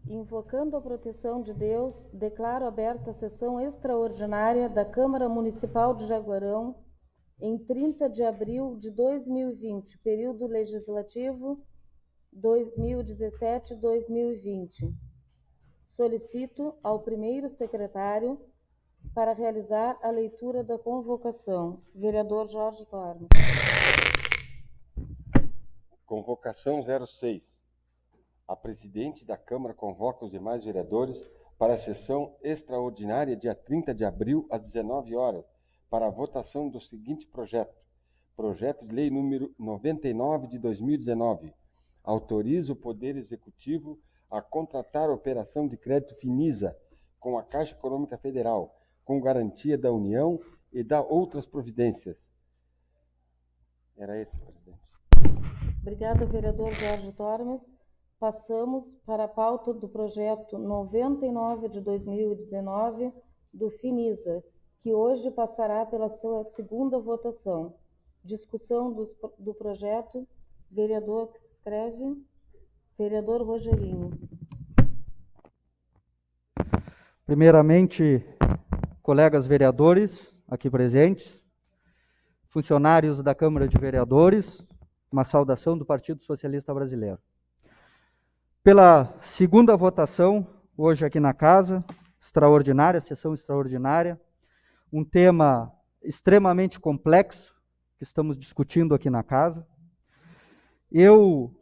Invocando a proteção de Deus, declaro aberta a sessão extraordinária da Câmara Municipal de Jaguarão em 30 de abril de 2020, período legislativo 2017-2020. Solicito ao primeiro secretário para realizar a leitura da convocação. Vereador Jorge Tormes. Convocação 06. A presidente da Câmara convoca os demais vereadores para a sessão extraordinária dia 30 de abril, às 19 horas, para a votação do seguinte projeto. Projeto de Lei número 99 de 2019. Autoriza o Poder Executivo a contratar a operação de crédito Finisa com a Caixa Econômica Federal, com garantia da União e da outras providências. Era esse, presidente. Obrigada, vereador Jorge Tormes. Passamos para a pauta do projeto 99 de 2019 do Finisa, que hoje passará pela sua segunda votação. Discussão do projeto. Vereador que se escreve, vereador Rogerinho. Primeiramente, colegas vereadores aqui presentes, funcionários da Câmara de Vereadores, uma saudação do Partido Socialista Brasileiro. Pela segunda votação, hoje aqui na casa, extraordinária, sessão extraordinária, um tema extremamente complexo que estamos discutindo aqui na casa. Eu,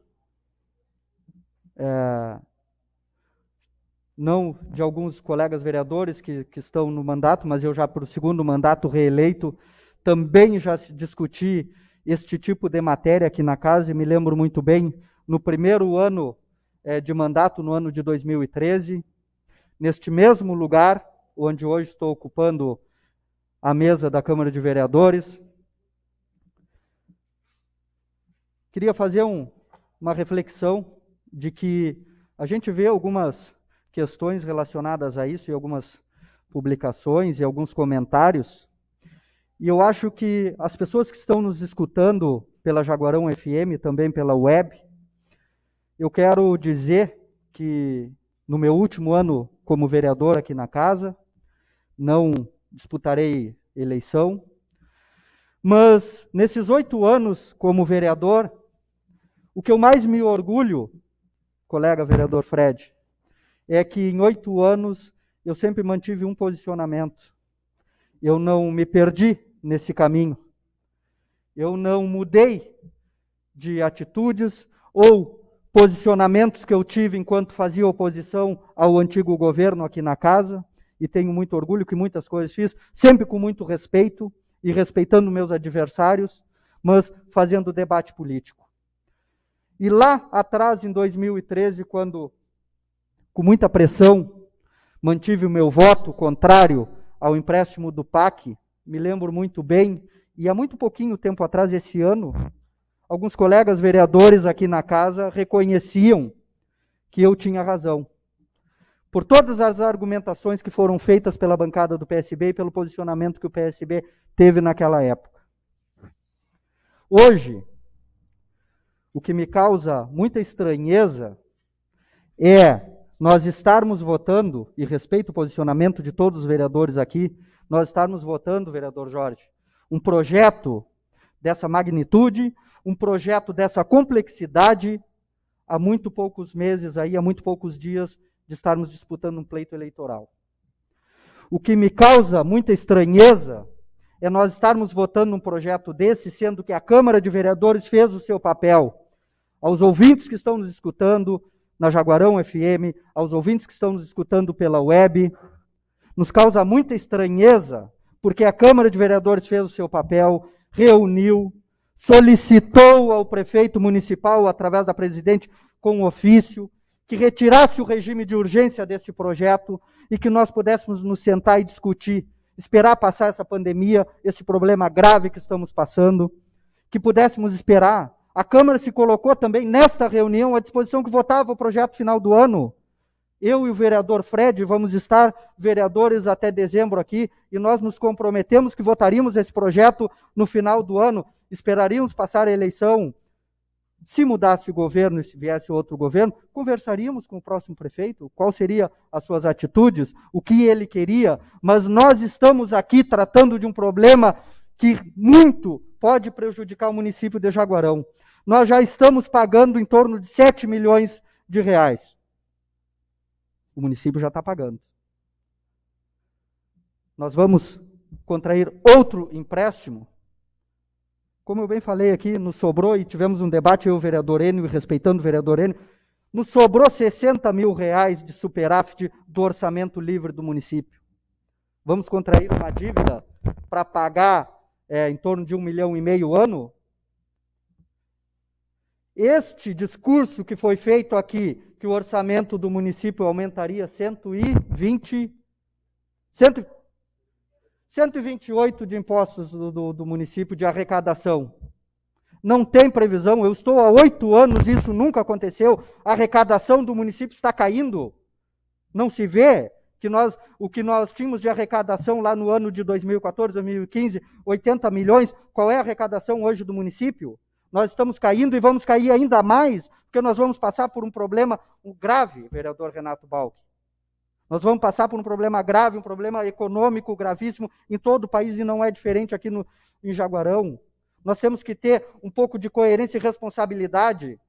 não de alguns colegas vereadores que estão no mandato, mas eu já para o segundo mandato reeleito, também já discuti este tipo de matéria aqui na casa, e me lembro muito bem, no primeiro ano de mandato, no ano de 2013, neste mesmo lugar, onde hoje estou ocupando a mesa da Câmara de Vereadores. Queria fazer uma reflexão de que a gente vê algumas questões relacionadas a isso, e algumas publicações e alguns comentários, e eu acho que as pessoas que estão nos escutando pela Jaguarão FM, também pela web, eu quero dizer que no meu último ano como vereador aqui na casa, não disputarei eleição, mas nesses 8 anos como vereador, o que eu mais me orgulho, colega vereador Fred, é que em 8 anos eu sempre mantive um posicionamento. Eu não me perdi nesse caminho. Eu não mudei de atitudes ou posicionamentos que eu tive enquanto fazia oposição ao antigo governo aqui na casa, e tenho muito orgulho que muitas coisas fiz, sempre com muito respeito e respeitando meus adversários, mas fazendo debate político. E lá atrás, em 2013, quando, com muita pressão, mantive o meu voto contrário ao empréstimo do PAC, me lembro muito bem, e há muito pouquinho tempo atrás, esse ano, alguns colegas vereadores aqui na casa reconheciam que eu tinha razão. Por todas as argumentações que foram feitas pela bancada do PSB e pelo posicionamento que o PSB teve naquela época. Hoje, o que me causa muita estranheza é nós estarmos votando, e respeito o posicionamento de todos os vereadores aqui, nós estarmos votando, vereador Jorge, um projeto dessa magnitude, um projeto dessa complexidade, há muito poucos meses, há muito poucos dias de estarmos disputando um pleito eleitoral. O que me causa muita estranheza é nós estarmos votando um projeto desse, sendo que a Câmara de Vereadores fez o seu papel. Aos ouvintes que estão nos escutando na Jaguarão FM, aos ouvintes que estão nos escutando pela web, nos causa muita estranheza, porque a Câmara de Vereadores fez o seu papel, reuniu, solicitou ao prefeito municipal, através da presidente, com ofício, que retirasse o regime de urgência deste projeto e que nós pudéssemos nos sentar e discutir, esperar passar essa pandemia, esse problema grave que estamos passando, que pudéssemos esperar. A Câmara se colocou também nesta reunião à disposição que votava o projeto final do ano. Eu e o vereador Fred vamos estar vereadores até dezembro aqui, e nós nos comprometemos que votaríamos esse projeto no final do ano, esperaríamos passar a eleição Se mudasse o governo e se viesse outro governo, conversaríamos com o próximo prefeito, qual seria as suas atitudes, o que ele queria, mas nós estamos aqui tratando de um problema que muito pode prejudicar o município de Jaguarão. Nós já estamos pagando em torno de 7 milhões de reais. O município já está pagando. Nós vamos contrair outro empréstimo. Como eu bem falei aqui, nos sobrou, e tivemos um debate, eu e o vereador Enio, respeitando o vereador Enio, nos sobrou 60 mil reais de superávit do orçamento livre do município. Vamos contrair uma dívida para pagar em torno de 1,5 milhão ano? Este discurso que foi feito aqui, que o orçamento do município aumentaria 128 de impostos do município de arrecadação. Não tem previsão, eu estou há 8 anos, isso nunca aconteceu, a arrecadação do município está caindo. Não se vê que o que nós tínhamos de arrecadação lá no ano de 2014, 2015, 80 milhões, qual é a arrecadação hoje do município? Nós estamos caindo e vamos cair ainda mais, porque nós vamos passar por um problema grave, vereador Renato Balck. Nós vamos passar por um problema grave, um problema econômico gravíssimo em todo o país, e não é diferente aqui em Jaguarão. Nós temos que ter um pouco de coerência e responsabilidade.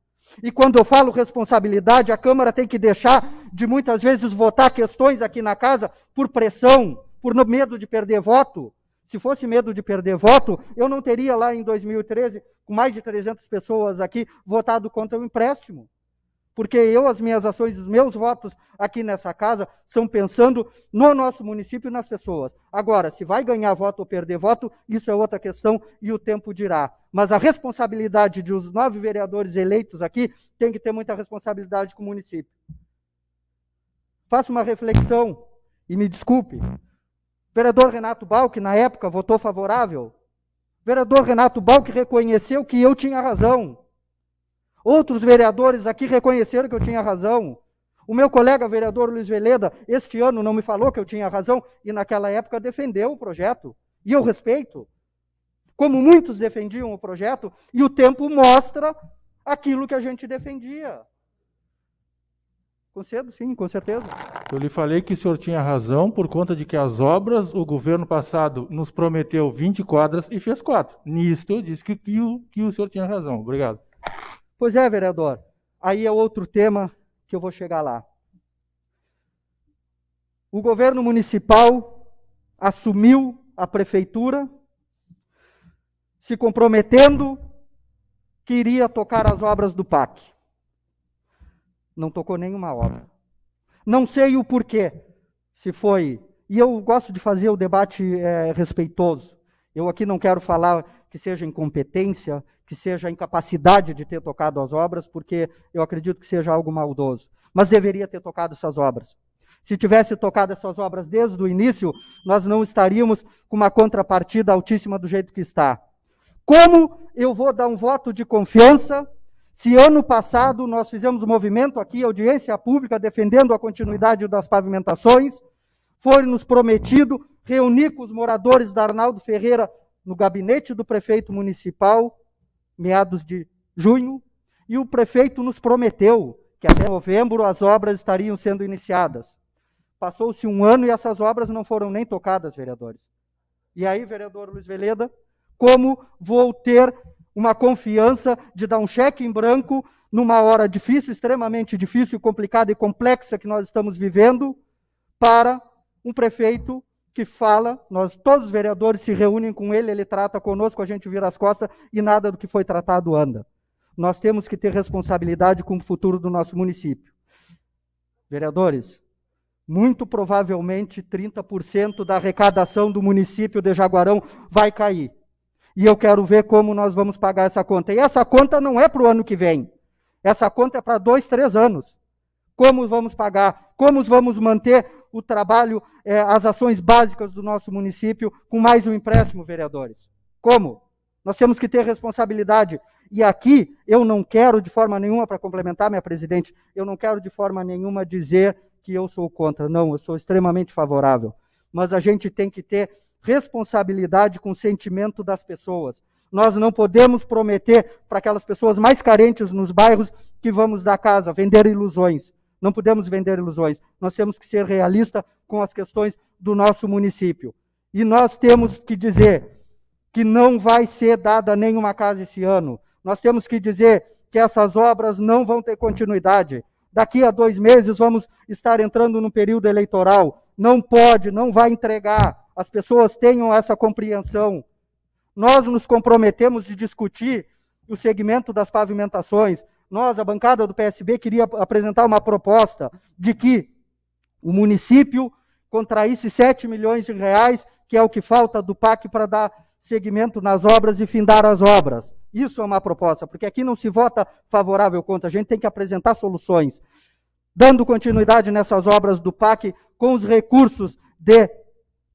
E quando eu falo responsabilidade, a Câmara tem que deixar de muitas vezes votar questões aqui na casa por pressão, por medo de perder voto. Se fosse medo de perder voto, eu não teria lá em 2013, com mais de 300 pessoas aqui, votado contra o empréstimo. Porque as minhas ações, os meus votos aqui nessa casa são pensando no nosso município e nas pessoas. Agora, se vai ganhar voto ou perder voto, isso é outra questão e o tempo dirá. Mas a responsabilidade dos 9 vereadores eleitos aqui tem que ter muita responsabilidade com o município. Faça uma reflexão e me desculpe. Vereador Renato Balck, na época, votou favorável. Vereador Renato Balck reconheceu que eu tinha razão. Outros vereadores aqui reconheceram que eu tinha razão. O meu colega vereador Luiz Veleda, este ano, não me falou que eu tinha razão e naquela época defendeu o projeto. E eu respeito. Como muitos defendiam o projeto, e o tempo mostra aquilo que a gente defendia. Concedo, sim, com certeza. Eu lhe falei que o senhor tinha razão por conta de que as obras, o governo passado nos prometeu 20 quadras e fez 4. Nisto eu disse que o senhor tinha razão. Obrigado. Pois é, vereador. Aí é outro tema que eu vou chegar lá. O governo municipal assumiu a prefeitura, se comprometendo que iria tocar as obras do PAC. Não tocou nenhuma obra. Não sei o porquê. Se foi... E eu gosto de fazer o debate respeitoso. Eu aqui não quero falar que seja incompetência, que seja incapacidade de ter tocado as obras, porque eu acredito que seja algo maldoso. Mas deveria ter tocado essas obras. Se tivesse tocado essas obras desde o início, nós não estaríamos com uma contrapartida altíssima do jeito que está. Como eu vou dar um voto de confiança se ano passado nós fizemos um movimento aqui, audiência pública, defendendo a continuidade das pavimentações, foi nos prometido reunir com os moradores da Arnaldo Ferreira no gabinete do prefeito municipal, meados de junho, e o prefeito nos prometeu que até novembro as obras estariam sendo iniciadas. Passou-se um ano e essas obras não foram nem tocadas, vereadores. E aí, vereador Luiz Veleda, como vou ter uma confiança de dar um cheque em branco numa hora difícil, extremamente difícil, complicada e complexa que nós estamos vivendo, para um prefeito que fala, todos os vereadores se reúnem com ele, ele trata conosco, a gente vira as costas e nada do que foi tratado anda. Nós temos que ter responsabilidade com o futuro do nosso município. Vereadores, muito provavelmente 30% da arrecadação do município de Jaguarão vai cair. E eu quero ver como nós vamos pagar essa conta. E essa conta não é para o ano que vem. Essa conta é para 2, 3 anos. Como vamos pagar? Como vamos manter o trabalho, as ações básicas do nosso município com mais um empréstimo, vereadores? Como? Nós temos que ter responsabilidade. E aqui eu não quero de forma nenhuma, para complementar, minha presidente, eu não quero de forma nenhuma dizer que eu sou contra. Não, eu sou extremamente favorável. Mas a gente tem que ter responsabilidade com o sentimento das pessoas. Nós não podemos prometer para aquelas pessoas mais carentes nos bairros que vamos dar casa, vender ilusões. Não podemos vender ilusões. Nós temos que ser realistas com as questões do nosso município. E nós temos que dizer que não vai ser dada nenhuma casa esse ano. Nós temos que dizer que essas obras não vão ter continuidade. Daqui a 2 meses vamos estar entrando no período eleitoral. Não pode, não vai entregar. As pessoas tenham essa compreensão. Nós nos comprometemos de discutir o segmento das pavimentações. Nós, a bancada do PSB, queria apresentar uma proposta de que o município contraísse 7 milhões de reais, que é o que falta do PAC para dar seguimento nas obras e findar as obras. Isso é uma proposta, porque aqui não se vota favorável ou contra, a gente tem que apresentar soluções. Dando continuidade nessas obras do PAC, com os recursos de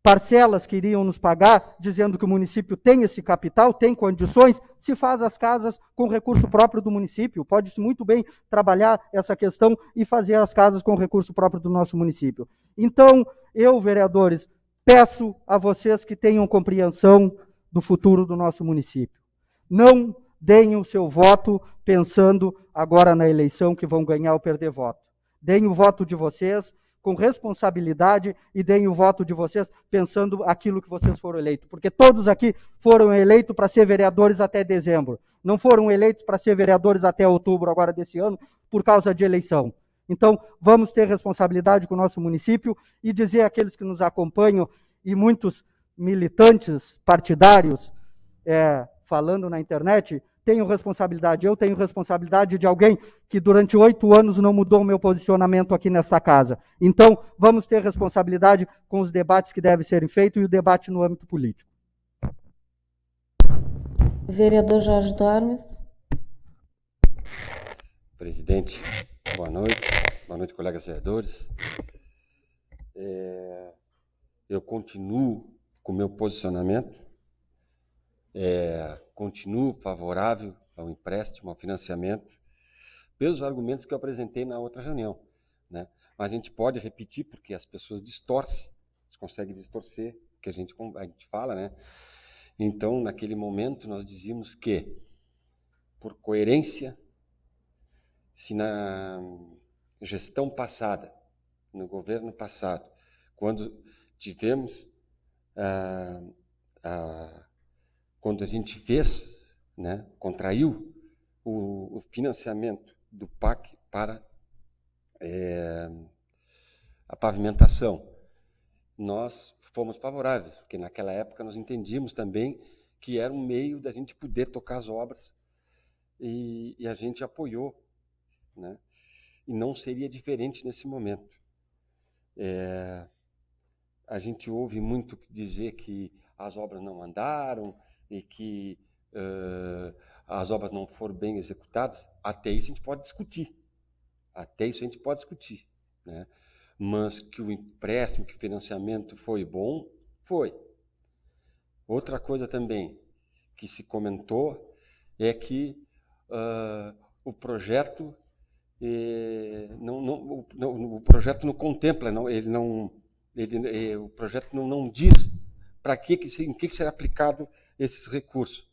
parcelas que iriam nos pagar, dizendo que o município tem esse capital, tem condições, se faz as casas com recurso próprio do município. Pode-se muito bem trabalhar essa questão e fazer as casas com recurso próprio do nosso município. Então, eu, vereadores, peço a vocês que tenham compreensão do futuro do nosso município. Não deem o seu voto pensando agora na eleição que vão ganhar ou perder voto. Deem o voto de vocês com responsabilidade e deem o voto de vocês pensando aquilo que vocês foram eleitos. Porque todos aqui foram eleitos para ser vereadores até dezembro. Não foram eleitos para ser vereadores até outubro agora desse ano por causa de eleição. Então, vamos ter responsabilidade com o nosso município e dizer àqueles que nos acompanham e muitos militantes partidários falando na internet, tenho responsabilidade. Eu tenho responsabilidade de alguém que durante 8 anos não mudou o meu posicionamento aqui nessa casa. Então, vamos ter responsabilidade com os debates que devem ser feitos e o debate no âmbito político. Vereador Jorge Tormes. Presidente, boa noite. Boa noite, colegas vereadores. Eu continuo com o meu posicionamento. Continuo favorável ao empréstimo, ao financiamento, pelos argumentos que eu apresentei na outra reunião, né? Mas a gente pode repetir, porque as pessoas distorcem, eles conseguem distorcer o que a gente fala, né? Então, naquele momento, nós dizíamos que, por coerência, se na gestão passada, no governo passado, quando tivemos quando a gente fez, né, contraiu o financiamento do PAC para a pavimentação, nós fomos favoráveis, porque naquela época nós entendíamos também que era um meio da gente poder tocar as obras e a gente apoiou, né? E não seria diferente nesse momento. A gente ouve muito dizer que as obras não andaram e que as obras não foram bem executadas. Até isso a gente pode discutir. Né? Mas que o empréstimo, que o financiamento foi bom, foi. Outra coisa também que se comentou é que o projeto o projeto não contempla, o projeto não diz para em que será aplicado esses recursos,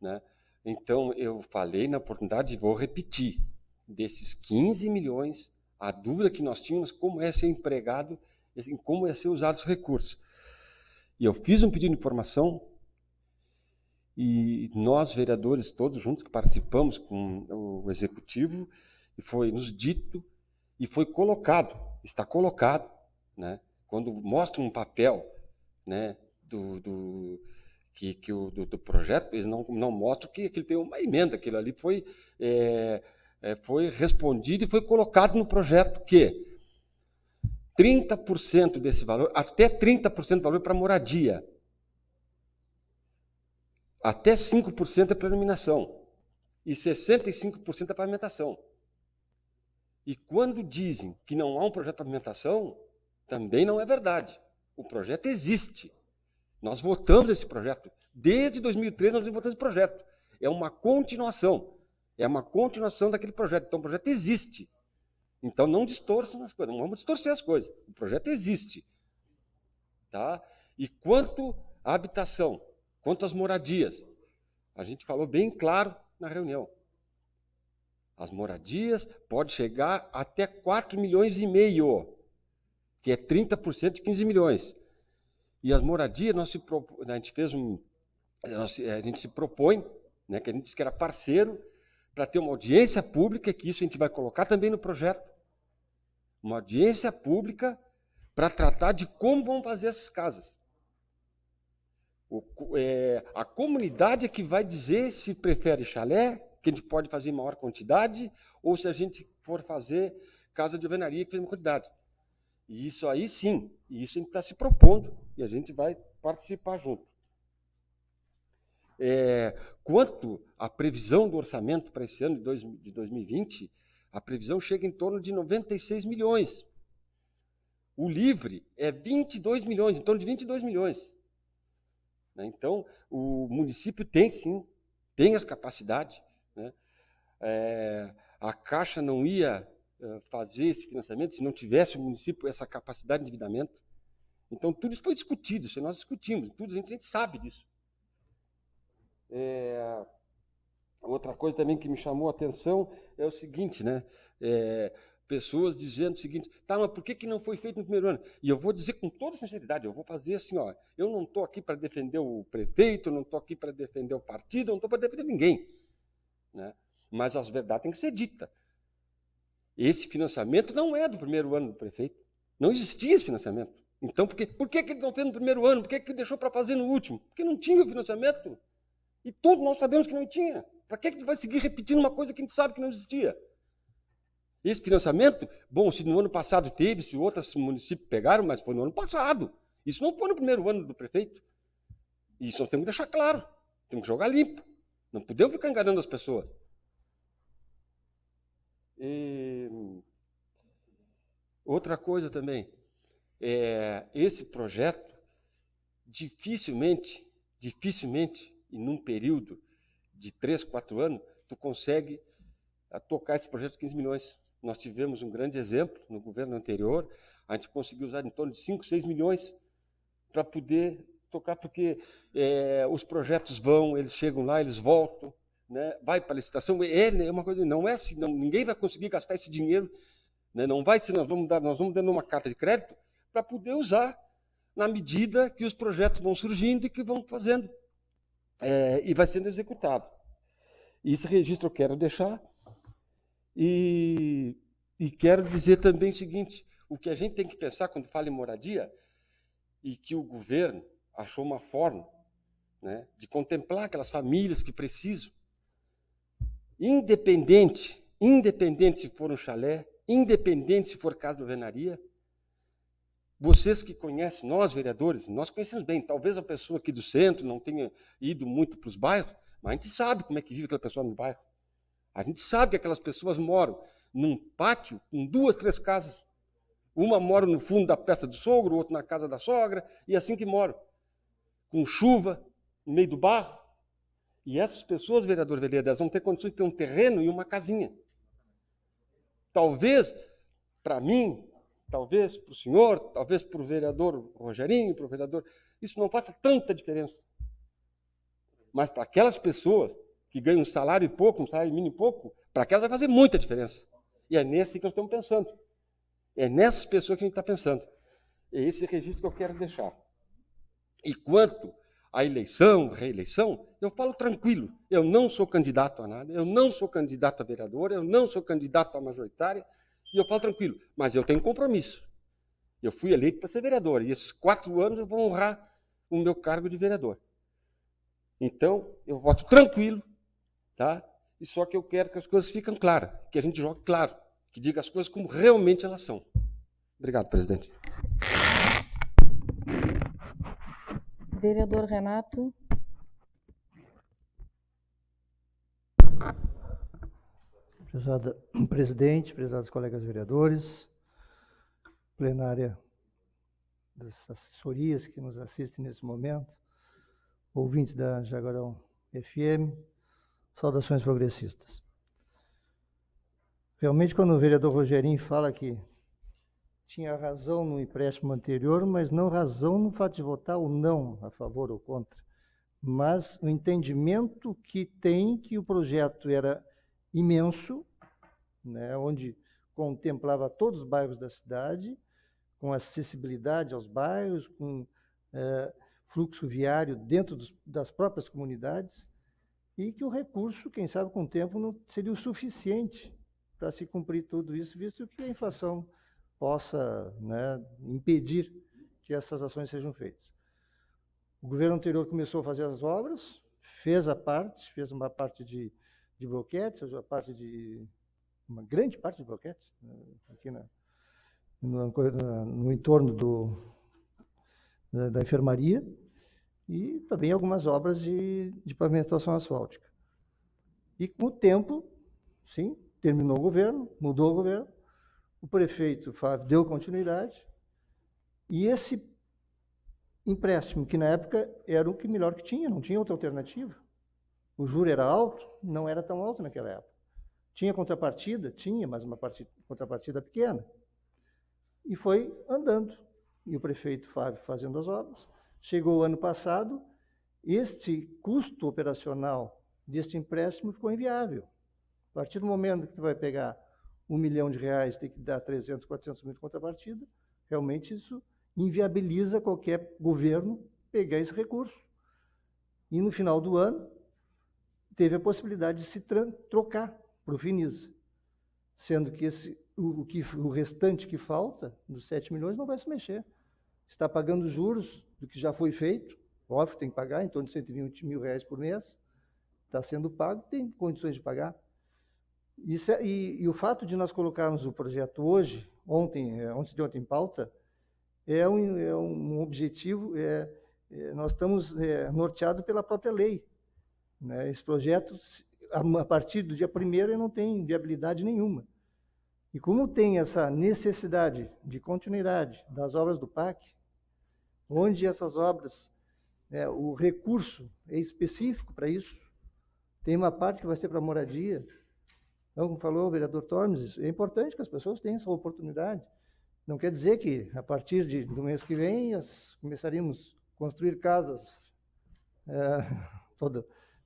né? Então, eu falei na oportunidade e vou repetir, desses 15 milhões, a dúvida que nós tínhamos como é ser empregado, como é ser usado os recursos. E eu fiz um pedido de informação e nós, vereadores, todos juntos que participamos com o Executivo, e foi nos dito e foi colocado, está colocado, né? Quando mostra um papel, né, do projeto, eles não mostram que ele tem uma emenda, aquilo ali foi respondido e foi colocado no projeto que 30% desse valor, até 30% do valor para moradia, até 5% é para iluminação e 65% é para pavimentação. E quando dizem que não há um projeto de pavimentação, também não é verdade. O projeto existe. Nós votamos esse projeto. Desde 2013 nós votamos esse projeto. É uma continuação. É uma continuação daquele projeto. Então o projeto existe. Então não distorçam as coisas. Não vamos distorcer as coisas. O projeto existe. Tá? E quanto à habitação, quanto às moradias, A gente falou bem claro na reunião. As moradias pode chegar até 4,5 milhões, que é 30% de 15 milhões. E as moradias, a gente se propõe, né, que a gente disse que era parceiro, para ter uma audiência pública, que isso a gente vai colocar também no projeto. Uma audiência pública para tratar de como vão fazer essas casas. A comunidade é que vai dizer se prefere chalé, que a gente pode fazer em maior quantidade, ou se a gente for fazer casa de alvenaria, que fez uma quantidade. E isso aí sim, isso a gente está se propondo, e a gente vai participar junto. Quanto à previsão do orçamento para esse ano de 2020, a previsão chega em torno de 96 milhões. O livre é 22 milhões, em torno de 22 milhões. Então, o município tem, sim, tem as capacidades. Né? A Caixa não ia fazer esse financiamento se não tivesse o município essa capacidade de endividamento. Então, tudo isso foi discutido, isso nós discutimos, tudo a gente sabe disso. Outra coisa também que me chamou a atenção é o seguinte, né? Pessoas dizendo o seguinte, tá, mas por que não foi feito no primeiro ano? E eu vou dizer com toda sinceridade, eu vou fazer assim, ó, eu não estou aqui para defender o prefeito, eu não estou aqui para defender o partido, eu não estou para defender ninguém. Né? Mas as verdades têm que ser ditas. Esse financiamento não é do primeiro ano do prefeito. Não existia esse financiamento. Então, por que ele não fez no primeiro ano? Por que ele deixou para fazer no último? Porque não tinha o financiamento. E todos nós sabemos que não tinha. Para que ele vai seguir repetindo uma coisa que a gente sabe que não existia? Esse financiamento, bom, se no ano passado teve, se outros municípios pegaram, mas foi no ano passado. Isso não foi no primeiro ano do prefeito. E isso nós temos que deixar claro. Temos que jogar limpo. Não podemos ficar enganando as pessoas. Outra coisa também, esse projeto, dificilmente, e num período de 3, 4 anos, tu consegue tocar esse projeto de 15 milhões. Nós tivemos um grande exemplo no governo anterior, a gente conseguiu usar em torno de 5, 6 milhões para poder tocar, porque os projetos vão, eles chegam lá, eles voltam, né? Vai para a licitação, é uma coisa, não é assim, ninguém vai conseguir gastar esse dinheiro, né? Não vai ser, nós vamos dando uma carta de crédito para poder usar na medida que os projetos vão surgindo e que vão fazendo, e vai sendo executado. E esse registro eu quero deixar. E quero dizer também o seguinte, o que a gente tem que pensar quando fala em moradia, e que o governo achou uma forma, né, de contemplar aquelas famílias que precisam, independente se for um chalé, independente se for casa de alvenaria, vocês que conhecem, nós vereadores, nós conhecemos bem, talvez a pessoa aqui do centro não tenha ido muito para os bairros, mas a gente sabe como é que vive aquela pessoa no bairro. A gente sabe que aquelas pessoas moram num pátio com 2, 3 casas. Uma mora no fundo da peça do sogro, outra na casa da sogra, e assim que moram. Com chuva, no meio do barro. E essas pessoas, vereador Veleda, elas vão ter condições de ter um terreno e uma casinha. Talvez, para mim, talvez para o senhor, talvez para o vereador Rogerinho, para o vereador, isso não faça tanta diferença. Mas para aquelas pessoas que ganham um salário e pouco, um salário mínimo e pouco, para aquelas vai fazer muita diferença. E é nesse que nós estamos pensando. É nessas pessoas que a gente está pensando. É esse registro que eu quero deixar. E quanto à eleição, reeleição, eu falo tranquilo. Eu não sou candidato a nada, eu não sou candidato a vereador, eu não sou candidato a majoritária, e eu falo tranquilo. Mas eu tenho compromisso. Eu fui eleito para ser vereador, e esses 4 anos eu vou honrar o meu cargo de vereador. Então, eu voto tranquilo, tá? E só que eu quero que as coisas fiquem claras, que a gente jogue claro, que diga as coisas como realmente elas são. Obrigado, presidente. Vereador Renato. Prezada presidente, prezados colegas vereadores, plenária das assessorias que nos assistem nesse momento, ouvintes da Jaguarão FM, saudações progressistas. Realmente, quando o vereador Rogerinho fala que tinha razão no empréstimo anterior, mas não razão no fato de votar ou não, a favor ou contra. mas o entendimento que tem que o projeto era imenso, né, onde contemplava todos os bairros da cidade, com acessibilidade aos bairros, com fluxo viário dentro das próprias comunidades, e que o recurso, quem sabe com o tempo, não seria o suficiente para se cumprir tudo isso, visto que a inflação possa, né, impedir que essas ações sejam feitas. O governo anterior começou a fazer as obras, fez uma parte de bloquetes, uma grande parte de bloquetes, né, aqui no entorno da enfermaria, e também algumas obras de pavimentação asfáltica. E com o tempo, sim, terminou o governo, mudou o governo, o prefeito Fábio deu continuidade, e esse empréstimo, que na época era o que melhor que tinha, não tinha outra alternativa. O juro era alto, não era tão alto naquela época. Tinha contrapartida? Tinha, mas uma contrapartida pequena. E foi andando. E o prefeito Fábio fazendo as obras. Chegou o ano passado, este custo operacional deste empréstimo ficou inviável. A partir do momento que tu vai pegar R$1 milhão, tem que dar 300, 400 mil de contrapartida, realmente isso inviabiliza qualquer governo pegar esse recurso. E no final do ano, teve a possibilidade de se trocar para o Finisa, sendo que o restante que falta, dos 7 milhões, não vai se mexer. Está pagando juros do que já foi feito, óbvio, tem que pagar, em torno de R$120 mil por mês, está sendo pago, tem condições de pagar. E o fato de nós colocarmos o projeto hoje, ontem em pauta, é um objetivo, nós estamos norteados pela própria lei. Né? Esse projeto, a partir do dia 1º, ele não tem viabilidade nenhuma. E como tem essa necessidade de continuidade das obras do PAC, onde essas obras, o recurso é específico para isso, tem uma parte que vai ser para moradia. Então, como falou o vereador Tormes, é importante que as pessoas tenham essa oportunidade. Não quer dizer que, a partir do mês que vem, começaríamos a construir casas.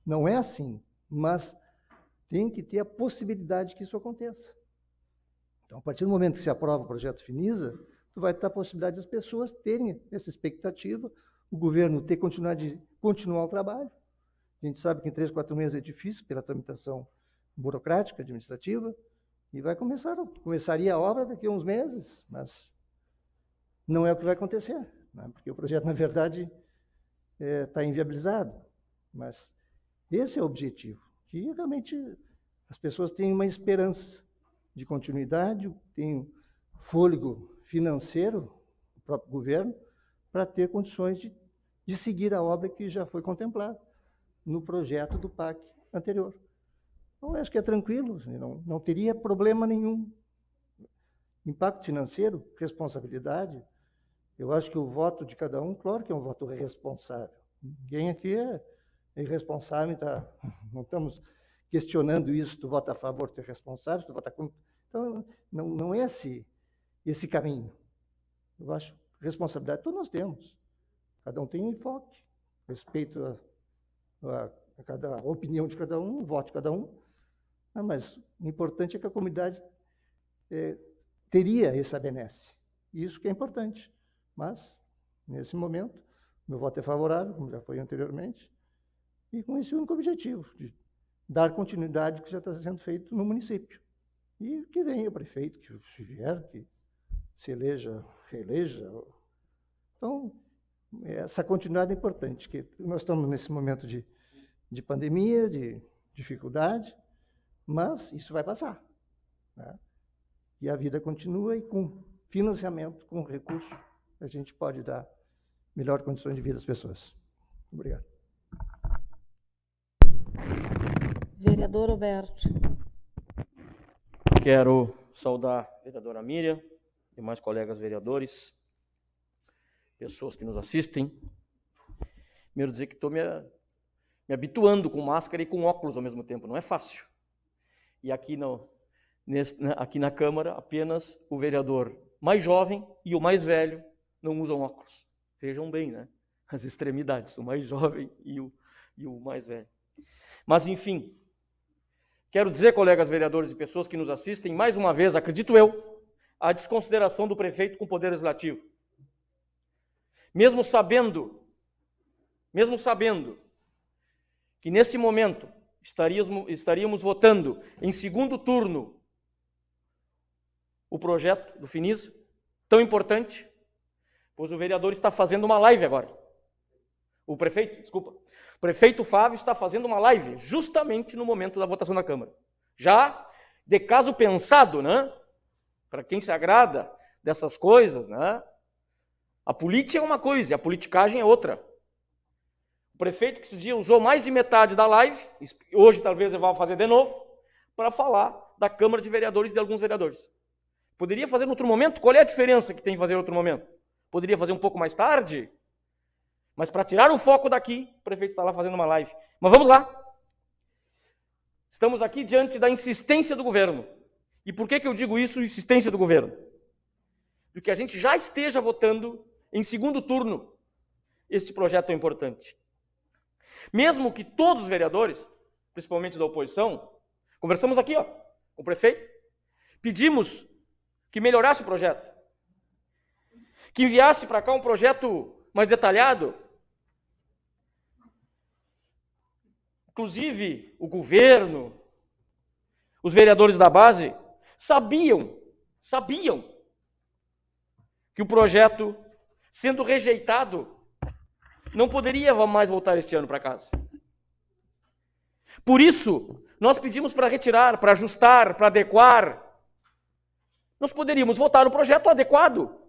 Não é assim, mas tem que ter a possibilidade que isso aconteça. Então, a partir do momento que se aprova o projeto Finisa, tu vai ter a possibilidade das pessoas terem essa expectativa, o governo continuar o trabalho. A gente sabe que em 3, 4 meses é difícil pela tramitação burocrática, administrativa, e começaria a obra daqui a uns meses, mas não é o que vai acontecer, né? Porque o projeto, na verdade, está inviabilizado. Mas esse é o objetivo, que realmente as pessoas têm uma esperança de continuidade, têm fôlego financeiro, o próprio governo, para ter condições de seguir a obra que já foi contemplada no projeto do PAC anterior. Então, eu acho que é tranquilo, não teria problema nenhum. Impacto financeiro, responsabilidade, eu acho que o voto de cada um, claro que é um voto responsável. Ninguém aqui é irresponsável, não estamos questionando isso, tu vota a favor, tu é responsável, tu vota contra. Então, não é esse caminho. Eu acho que responsabilidade todos nós temos. Cada um tem um enfoque, respeito a cada opinião de cada um, o voto de cada um. Mas o importante é que a comunidade teria essa benesse. Isso que é importante. Mas, nesse momento, meu voto é favorável, como já foi anteriormente, e com esse único objetivo, de dar continuidade ao que já está sendo feito no município. E que venha o prefeito, que se vier, que se eleja, reeleja. Então, essa continuidade é importante, que nós estamos nesse momento de pandemia, de dificuldade, mas isso vai passar. Né? E a vida continua, e com financiamento, com recurso, a gente pode dar melhor condições de vida às pessoas. Obrigado. Vereador Roberto. Quero saudar a vereadora Miriam, demais colegas vereadores, pessoas que nos assistem. Primeiro dizer que estou me habituando com máscara e com óculos ao mesmo tempo, não é fácil. E aqui na Câmara, apenas o vereador mais jovem e o mais velho não usam óculos. Vejam bem, né? As extremidades, o mais jovem e e o mais velho. Mas, enfim, quero dizer, colegas vereadores e pessoas que nos assistem, mais uma vez, acredito eu, a desconsideração do prefeito com o Poder Legislativo. Mesmo sabendo que neste momento estaríamos votando em segundo turno o projeto do Finisa, tão importante, pois o vereador está fazendo uma live agora. O prefeito Fávio está fazendo uma live justamente no momento da votação da Câmara. Já de caso pensado, né? Para quem se agrada dessas coisas, né? A política é uma coisa e a politicagem é outra. O prefeito que esse dia usou mais de metade da live, hoje talvez ele vá fazer de novo, para falar da Câmara de Vereadores e de alguns vereadores. Poderia fazer em outro momento? Qual é a diferença que tem em fazer em outro momento? Poderia fazer um pouco mais tarde? Mas para tirar o foco daqui, o prefeito está lá fazendo uma live. Mas vamos lá. Estamos aqui diante da insistência do governo. E por que eu digo isso, insistência do governo? Porque a gente já esteja votando em segundo turno este projeto tão importante. Mesmo que todos os vereadores, principalmente da oposição, conversamos aqui com o prefeito, pedimos que melhorasse o projeto, que enviasse para cá um projeto mais detalhado. Inclusive, o governo, os vereadores da base, sabiam que o projeto, sendo rejeitado, não poderia mais voltar este ano para casa. Por isso, nós pedimos para retirar, para ajustar, para adequar. Nós poderíamos votar o projeto adequado.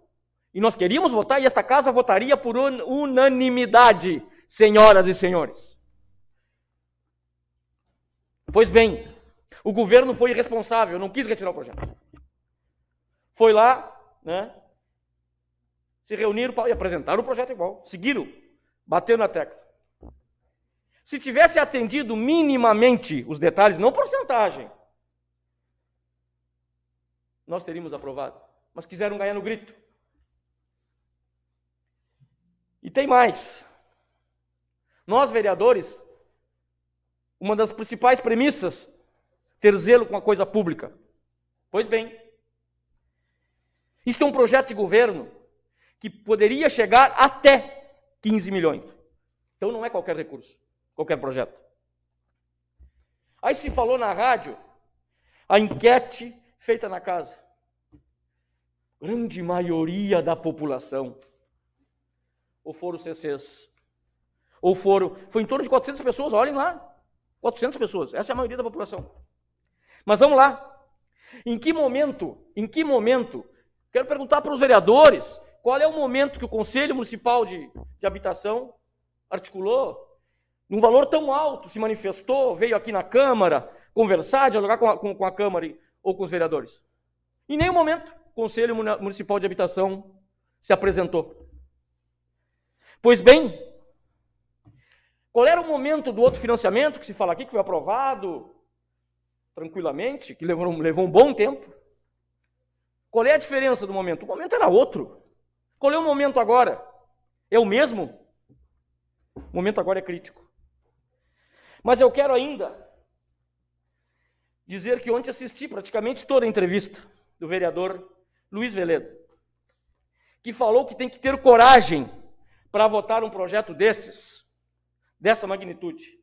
E nós queríamos votar, e esta casa votaria por unanimidade, senhoras e senhores. Pois bem, o governo foi irresponsável, não quis retirar o projeto. Foi lá, né, se reuniram e apresentaram o projeto igual. Seguiram, bateram na tecla. Se tivesse atendido minimamente os detalhes, não porcentagem, nós teríamos aprovado. Mas quiseram ganhar no grito. E tem mais. Nós, vereadores, uma das principais premissas, ter zelo com a coisa pública. Pois bem, isso é um projeto de governo que poderia chegar até 15 milhões. Então não é qualquer recurso, qualquer projeto. Aí se falou na rádio, a enquete feita na casa. Grande maioria da população. Ou foram CCs. Ou foi em torno de 400 pessoas, olhem lá. 400 pessoas, essa é a maioria da população. Mas vamos lá. Em que momento, quero perguntar para os vereadores, qual é o momento que o Conselho Municipal de Habitação articulou, num valor tão alto, se manifestou, veio aqui na Câmara, conversar, dialogar com a Câmara ou com os vereadores? Em nenhum momento o Conselho Municipal de Habitação se apresentou. Pois bem, qual era o momento do outro financiamento que se fala aqui, que foi aprovado tranquilamente, que levou um bom tempo? Qual é a diferença do momento? O momento era outro. Qual é o momento agora? É o mesmo? O momento agora é crítico. Mas eu quero ainda dizer que ontem assisti praticamente toda a entrevista do vereador Luiz Veleda, que falou que tem que ter coragem para votar um projeto dessa magnitude,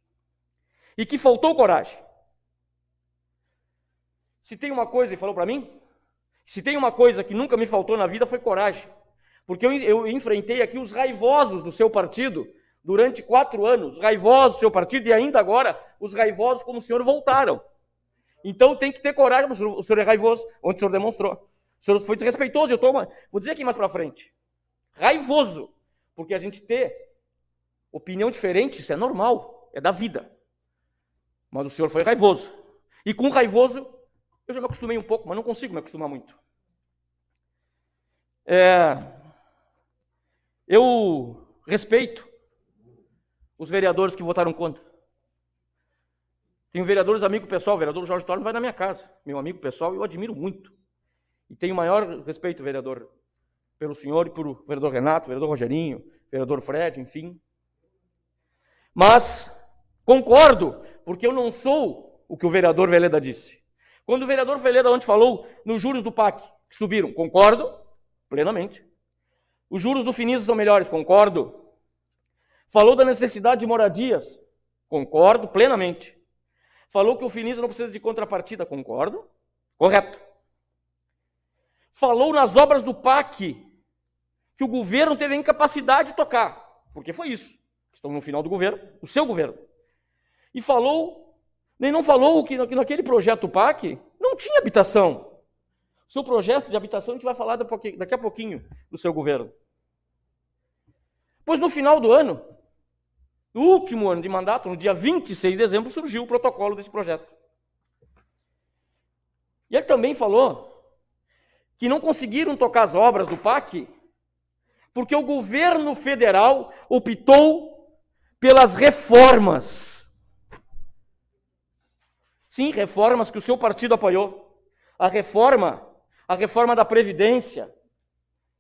e que faltou coragem. Se tem uma coisa, ele falou para mim, se tem uma coisa que nunca me faltou na vida foi coragem, porque eu enfrentei aqui os raivosos do seu partido durante 4 anos, raivosos do seu partido, e ainda agora os raivosos como o senhor voltaram. Então tem que ter coragem, mas o senhor é raivoso, onde o senhor demonstrou. O senhor foi desrespeitoso, vou dizer aqui mais para frente, raivoso, porque a gente ter opinião diferente, isso é normal, é da vida. Mas o senhor foi raivoso. E com raivoso, eu já me acostumei um pouco, mas não consigo me acostumar muito. Eu respeito os vereadores que votaram contra. Tenho vereadores amigo pessoal, o vereador Jorge Torme vai na minha casa, meu amigo pessoal, eu admiro muito. E tenho maior respeito, vereador, pelo senhor e pelo vereador Renato, vereador Rogerinho, vereador Fred, enfim. Mas Concordo, porque eu não sou o que o vereador Veleda disse. Quando o vereador Veleda ontem falou nos juros do PAC, que subiram, concordo plenamente. Os juros do Finisa são melhores, concordo. Falou da necessidade de moradias, concordo plenamente. Falou que o Finisa não precisa de contrapartida, concordo, correto. Falou nas obras do PAC que o governo teve a incapacidade de tocar, porque foi isso. Estão no final do governo, o seu governo. E falou, nem não falou que naquele projeto PAC não tinha habitação. O seu projeto de habitação a gente vai falar daqui a pouquinho do seu governo. Pois no final do ano, no último ano de mandato, no dia 26 de dezembro, surgiu o protocolo desse projeto. E ele também falou que não conseguiram tocar as obras do PAC porque o governo federal optou pelas reformas. Sim, reformas que o seu partido apoiou. A reforma da Previdência,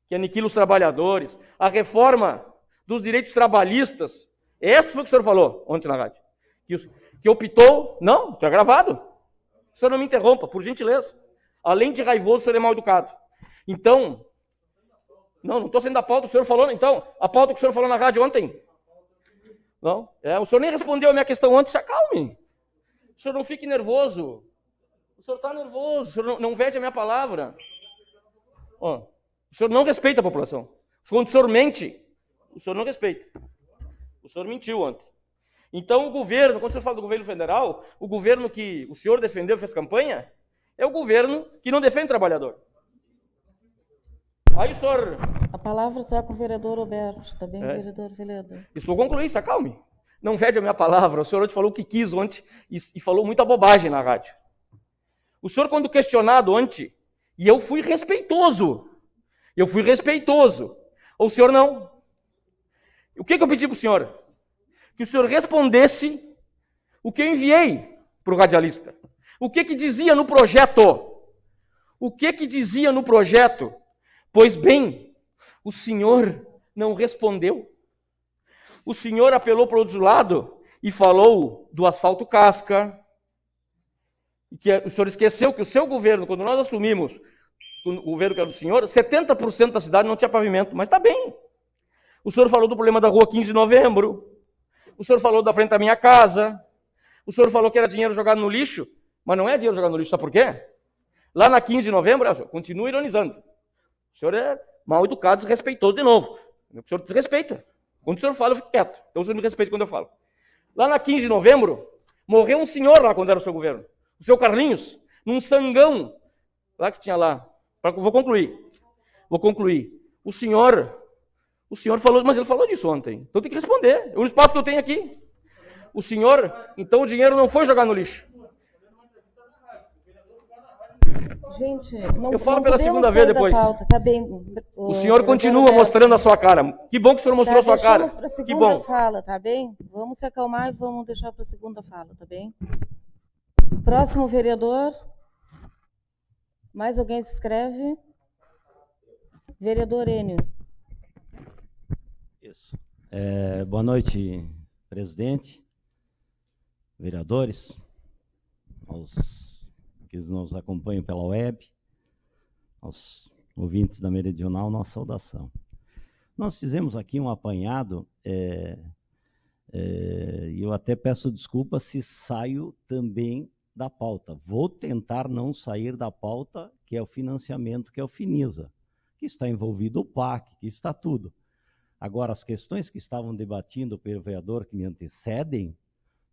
que aniquila os trabalhadores, a reforma dos direitos trabalhistas. Esse foi o que o senhor falou ontem na rádio. Que optou... Não, está gravado. O senhor não me interrompa, por gentileza. Além de raivoso, o senhor é mal educado. Então... Não estou saindo da pauta, o senhor falou... Então, a pauta que o senhor falou na rádio ontem... Não, o senhor nem respondeu a minha questão ontem, se acalme. O senhor não fique nervoso. O senhor está nervoso, o senhor não vede a minha palavra. O senhor não respeita a população. Quando o senhor mente, o senhor não respeita. O senhor mentiu ontem. Então o governo, quando o senhor fala do governo federal, o governo que o senhor defendeu, fez campanha, é o governo que não defende o trabalhador. Aí o senhor... A palavra está com o vereador Roberto, está bem, vereador Veleda? Estou concluindo, se acalme. Não vede a minha palavra. O senhor ontem falou o que quis ontem e falou muita bobagem na rádio. O senhor, quando questionado ontem, e eu fui respeitoso. O senhor não. O que eu pedi para o senhor? Que o senhor respondesse o que eu enviei para o radialista. O que dizia no projeto? Pois bem, o senhor não respondeu. O senhor apelou para o outro lado e falou do asfalto casca. E que o senhor esqueceu que o seu governo, quando nós assumimos o governo que era do senhor, 70% da cidade não tinha pavimento, mas está bem. O senhor falou do problema da rua 15 de novembro. O senhor falou da frente da minha casa. O senhor falou que era dinheiro jogado no lixo, mas não é dinheiro jogado no lixo, sabe por quê? Lá na 15 de novembro, continua ironizando. O senhor é mal educado, desrespeitoso de novo. O senhor desrespeita. Quando o senhor fala, eu fico quieto. Então o senhor me respeita quando eu falo. Lá na 15 de novembro, morreu um senhor lá quando era o seu governo. O seu Carlinhos, num sangão, lá que tinha lá. Vou concluir. O senhor falou, mas ele falou disso ontem. Então tem que responder. É o espaço que eu tenho aqui. O senhor, então o dinheiro não foi jogar no lixo. Gente, eu falo pela segunda vez depois. Pauta, tá bem. O senhor continua mostrando a sua cara. Que bom que o senhor mostrou a sua cara. Deixamos para a segunda que bom. fala, tá bem? Vamos se acalmar e vamos deixar para a segunda fala, tá bem? Próximo vereador. Mais alguém se inscreve? Vereador Enio. Isso. Boa noite, presidente, vereadores, aos que nos acompanham pela web, aos ouvintes da Meridional, nossa saudação. Nós fizemos aqui um apanhado, e eu até peço desculpa se saio também da pauta. Vou tentar não sair da pauta, que é o financiamento, que é o Finisa, que está envolvido o PAC, que está tudo. Agora, as questões que estavam debatindo pelo vereador que me antecedem,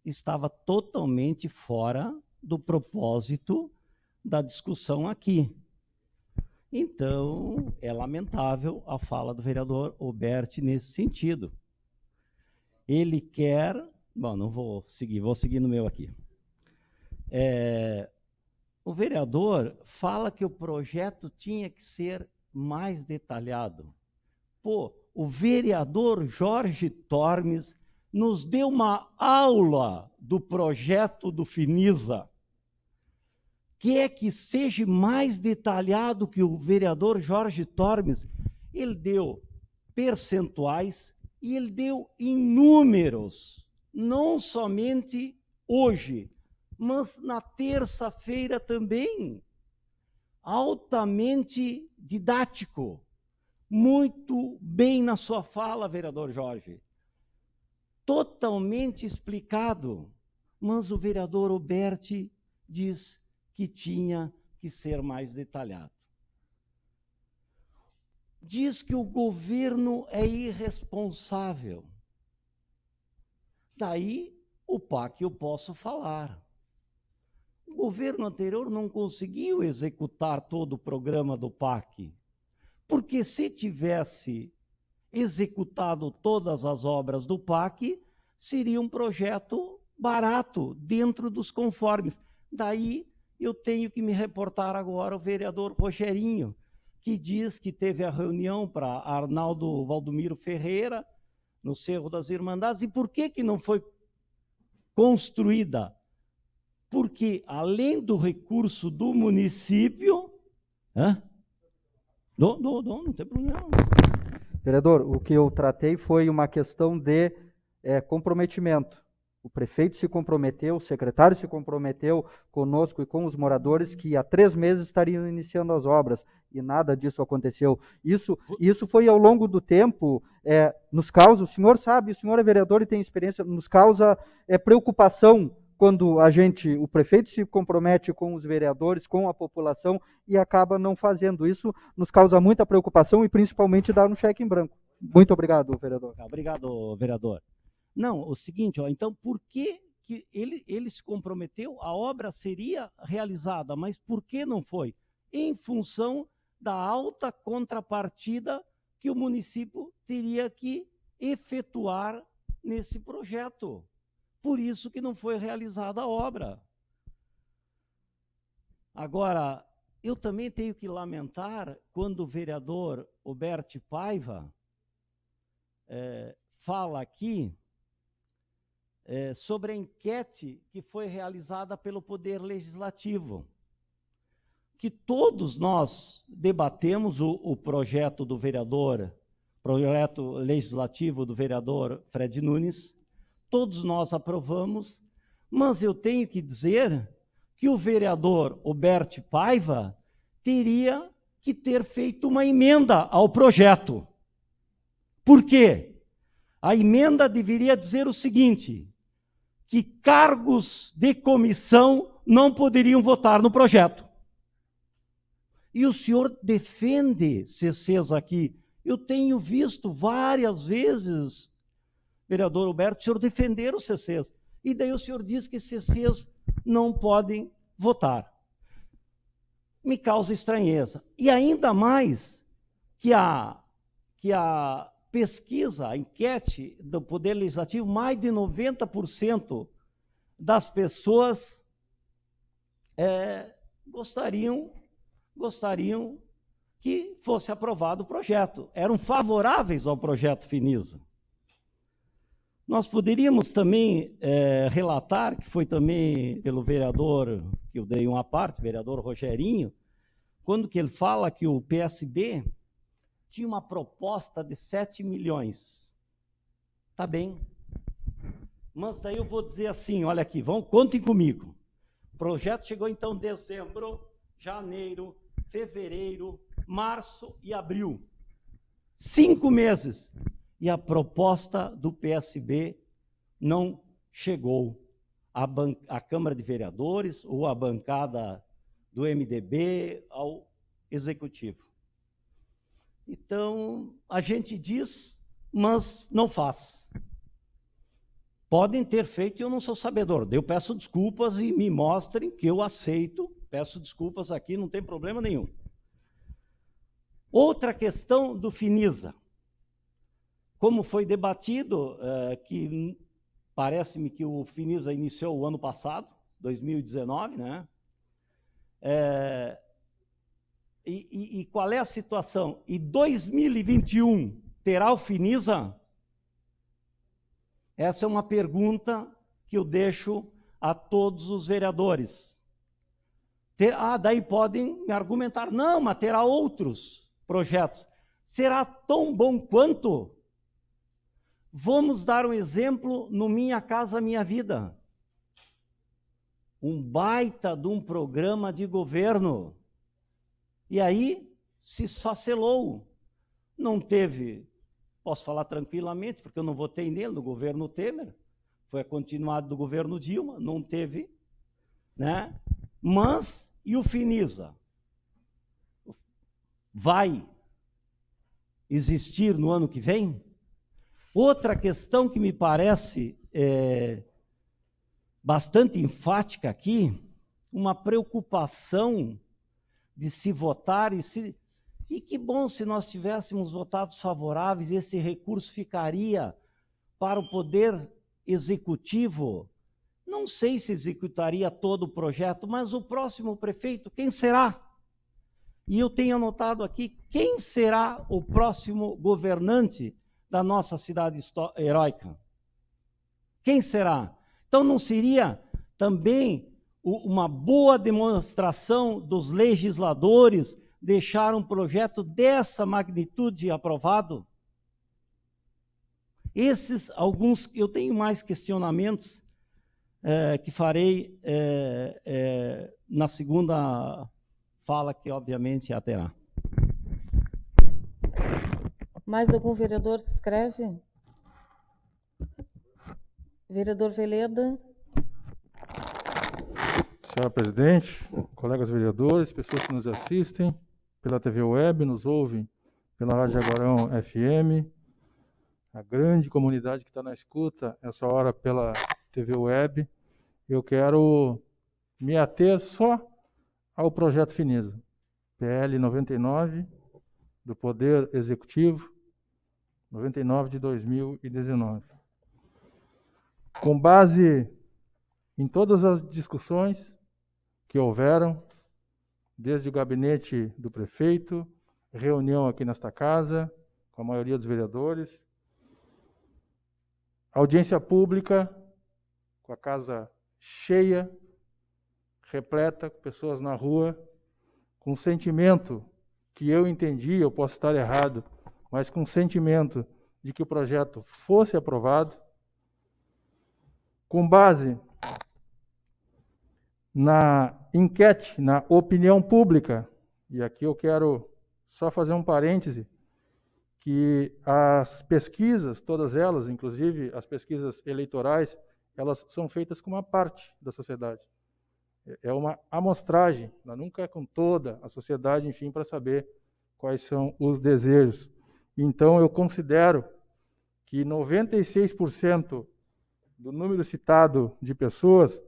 estava totalmente fora do propósito da discussão aqui. Então, é lamentável a fala do vereador Roberto nesse sentido. Ele quer... Bom, não vou seguir no meu aqui. O vereador fala que o projeto tinha que ser mais detalhado. Pô, o vereador Jorge Tormes nos deu uma aula do projeto do Finisa. Quer que seja mais detalhado que o vereador Jorge Tormes? Ele deu percentuais e ele deu em números não somente hoje, mas na terça-feira também. Altamente didático. Muito bem na sua fala, vereador Jorge. Totalmente explicado. Mas o vereador Oberti diz que tinha que ser mais detalhado. Diz que o governo é irresponsável. Daí o PAC eu posso falar. O governo anterior não conseguiu executar todo o programa do PAC, porque se tivesse executado todas as obras do PAC, seria um projeto barato, dentro dos conformes. Daí eu tenho que me reportar agora ao vereador Rogerinho, que diz que teve a reunião para Arnaldo Valdomiro Ferreira, no Cerro das Irmandades. E por que não foi construída? Porque, além do recurso do município... Não tem problema. Vereador, o que eu tratei foi uma questão de comprometimento. O prefeito se comprometeu, o secretário se comprometeu conosco e com os moradores que há 3 meses estariam iniciando as obras, e nada disso aconteceu. Isso foi ao longo do tempo, nos causa, o senhor sabe, o senhor é vereador e tem experiência, nos causa preocupação quando o prefeito se compromete com os vereadores, com a população, e acaba não fazendo isso, nos causa muita preocupação e principalmente dar um cheque em branco. Muito obrigado, vereador. Obrigado, vereador. Não, o seguinte, então, por que ele se comprometeu, a obra seria realizada, mas por que não foi? Em função da alta contrapartida que o município teria que efetuar nesse projeto. Por isso que não foi realizada a obra. Agora, eu também tenho que lamentar quando o vereador Oberti Paiva fala aqui sobre a enquete que foi realizada pelo Poder Legislativo, que todos nós debatemos o projeto do vereador, projeto legislativo do vereador Fred Nunes, todos nós aprovamos, mas eu tenho que dizer que o vereador Oberti Paiva teria que ter feito uma emenda ao projeto. Por quê? A emenda deveria dizer o seguinte, que cargos de comissão não poderiam votar no projeto. E o senhor defende CCs aqui. Eu tenho visto várias vezes, vereador Roberto, o senhor defender os CCs. E daí o senhor diz que CCs não podem votar. Me causa estranheza. E ainda mais que a pesquisa, a enquete do Poder Legislativo, mais de 90% das pessoas gostariam que fosse aprovado o projeto, eram favoráveis ao projeto Finisa. Nós poderíamos também relatar, que foi também pelo vereador, que eu dei uma parte, vereador Rogerinho, quando que ele fala que o PSB tinha uma proposta de 7 milhões. Tá bem. Mas daí eu vou dizer assim, olha aqui, contem comigo. O projeto chegou então em dezembro, janeiro, fevereiro, março e abril. 5 meses. E a proposta do PSB não chegou à Câmara de Vereadores ou à bancada do MDB, ao Executivo. Então, a gente diz, mas não faz. Podem ter feito e eu não sou sabedor. Eu peço desculpas e me mostrem que eu aceito. Peço desculpas aqui, não tem problema nenhum. Outra questão do Finisa. Como foi debatido, que parece-me que o Finisa iniciou o ano passado, 2019, né? E qual é a situação? E 2021 terá o Finisa? Essa é uma pergunta que eu deixo a todos os vereadores. Daí podem me argumentar, não, mas terá outros projetos. Será tão bom quanto? Vamos dar um exemplo no Minha Casa Minha Vida. Um baita de um programa de governo. E aí se facelou. Não teve, posso falar tranquilamente, porque eu não votei nele, no governo Temer, foi continuado do governo Dilma, não teve, né? Mas, e o Finisa? Vai existir no ano que vem? Outra questão que me parece bastante enfática aqui, uma preocupação de se votar e que bom se nós tivéssemos votados favoráveis, esse recurso ficaria para o Poder Executivo. Não sei se executaria todo o projeto, mas o próximo prefeito, quem será? E eu tenho anotado aqui, quem será o próximo governante da nossa cidade heróica? Quem será? Então não seria também uma boa demonstração dos legisladores deixar um projeto dessa magnitude aprovado? Esses alguns, eu tenho mais questionamentos que farei na segunda fala, que obviamente já terá. Mais algum vereador se inscreve? Vereador Veleda. Senhora presidente, colegas vereadores, pessoas que nos assistem pela TV Web, nos ouvem pela Rádio Jaguarão FM, a grande comunidade que está na escuta, essa hora pela TV Web, eu quero me ater só ao projeto Finisa, PL 99, do Poder Executivo, 99 de 2019. Com base em todas as discussões que houveram, desde o gabinete do prefeito, reunião aqui nesta casa, com a maioria dos vereadores, audiência pública, com a casa cheia, repleta, com pessoas na rua, com um sentimento que eu entendi, eu posso estar errado, mas com um sentimento de que o projeto fosse aprovado, com base na enquete, na opinião pública, e aqui eu quero só fazer um parêntese, que as pesquisas, todas elas, inclusive as pesquisas eleitorais, elas são feitas com uma parte da sociedade. É uma amostragem, nunca é com toda a sociedade, enfim, para saber quais são os desejos. Então, eu considero que 96% do número citado de pessoas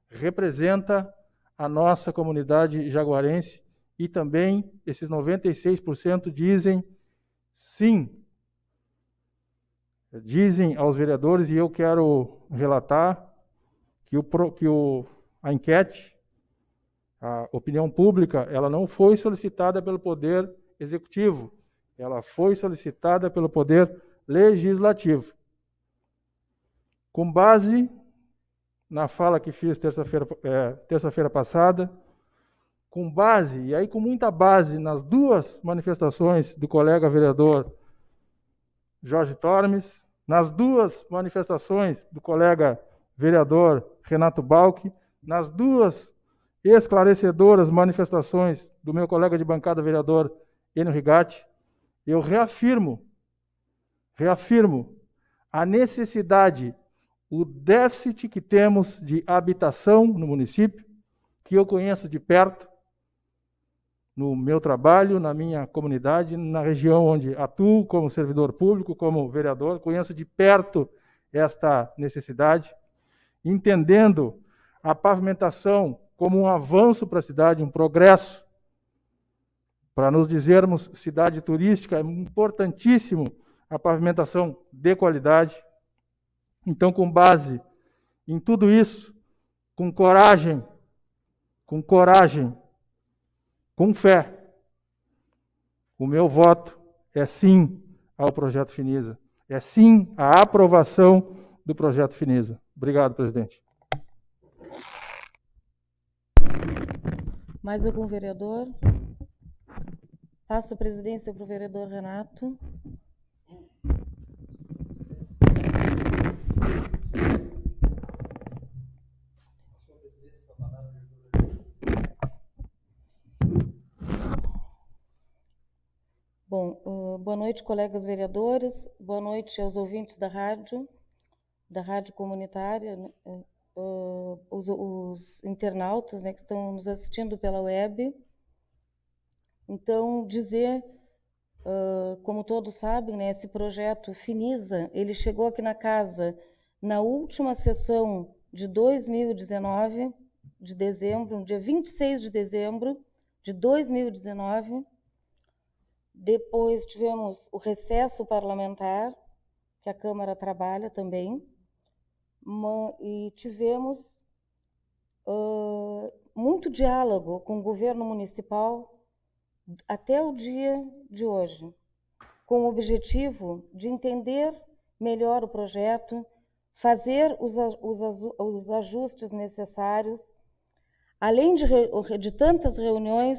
representa a nossa comunidade jaguarense e também esses 96% dizem sim. Dizem aos vereadores, e eu quero relatar que a enquete, a opinião pública, ela não foi solicitada pelo Poder Executivo, ela foi solicitada pelo Poder Legislativo. Com base na fala que fiz terça-feira passada, com base, e aí com muita base, nas duas manifestações do colega vereador Jorge Tormes, nas duas manifestações do colega vereador Renato Balck, nas duas esclarecedoras manifestações do meu colega de bancada vereador Enio Rigatti, eu reafirmo a necessidade, o déficit que temos de habitação no município, que eu conheço de perto, no meu trabalho, na minha comunidade, na região onde atuo como servidor público, como vereador, conheço de perto esta necessidade, entendendo a pavimentação como um avanço para a cidade, um progresso. Para nos dizermos cidade turística, é importantíssimo a pavimentação de qualidade. Então, com base em tudo isso, com coragem, com fé, o meu voto é sim ao projeto Finisa, é sim à aprovação do projeto Finisa. Obrigado, presidente. Mais algum vereador? Passo a presidência para o vereador Renato. noite, colegas vereadores. Boa noite aos ouvintes da rádio comunitária, né? Os internautas, né, que estão nos assistindo pela web. Então, dizer, como todos sabem, né, esse projeto Finisa, ele chegou aqui na casa na última sessão de 2019, de dezembro, no dia 26 de dezembro de 2019. Depois tivemos o recesso parlamentar, que a Câmara trabalha também, e tivemos muito diálogo com o governo municipal até o dia de hoje, com o objetivo de entender melhor o projeto, fazer os ajustes necessários. Além de tantas reuniões,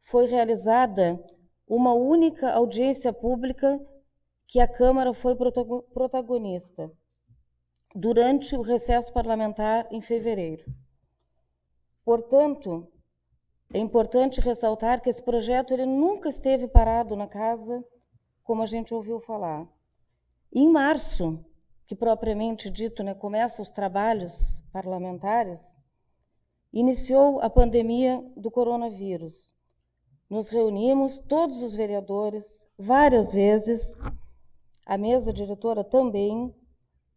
foi realizada uma única audiência pública que a Câmara foi protagonista durante o recesso parlamentar em fevereiro. Portanto, é importante ressaltar que esse projeto ele nunca esteve parado na casa, como a gente ouviu falar. Em março, que propriamente dito, né, começa os trabalhos parlamentares, iniciou a pandemia do coronavírus. Nos reunimos, todos os vereadores, várias vezes, a mesa diretora também,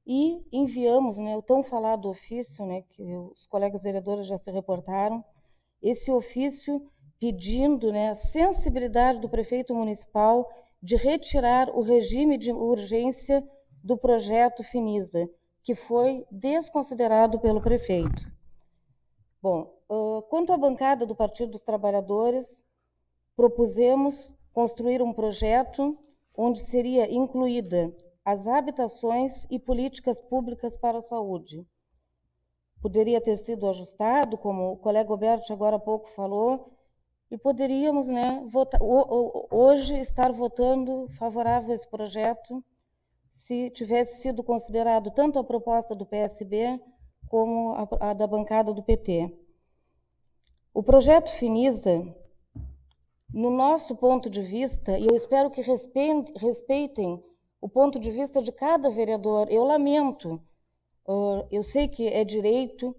e enviamos, né, o tão falado ofício, né, que os colegas vereadores já se reportaram, esse ofício pedindo, né, a sensibilidade do prefeito municipal de retirar o regime de urgência do projeto Finisa, que foi desconsiderado pelo prefeito. Bom, quanto à bancada do Partido dos Trabalhadores, propusemos construir um projeto onde seria incluída as habitações e políticas públicas para a saúde. Poderia ter sido ajustado, como o colega Roberto agora há pouco falou, e poderíamos, né, hoje estar votando favorável a esse projeto, se tivesse sido considerado tanto a proposta do PSB como a da bancada do PT. O projeto Finisa, no nosso ponto de vista, e eu espero que respeitem o ponto de vista de cada vereador, eu lamento, eu sei que é direito,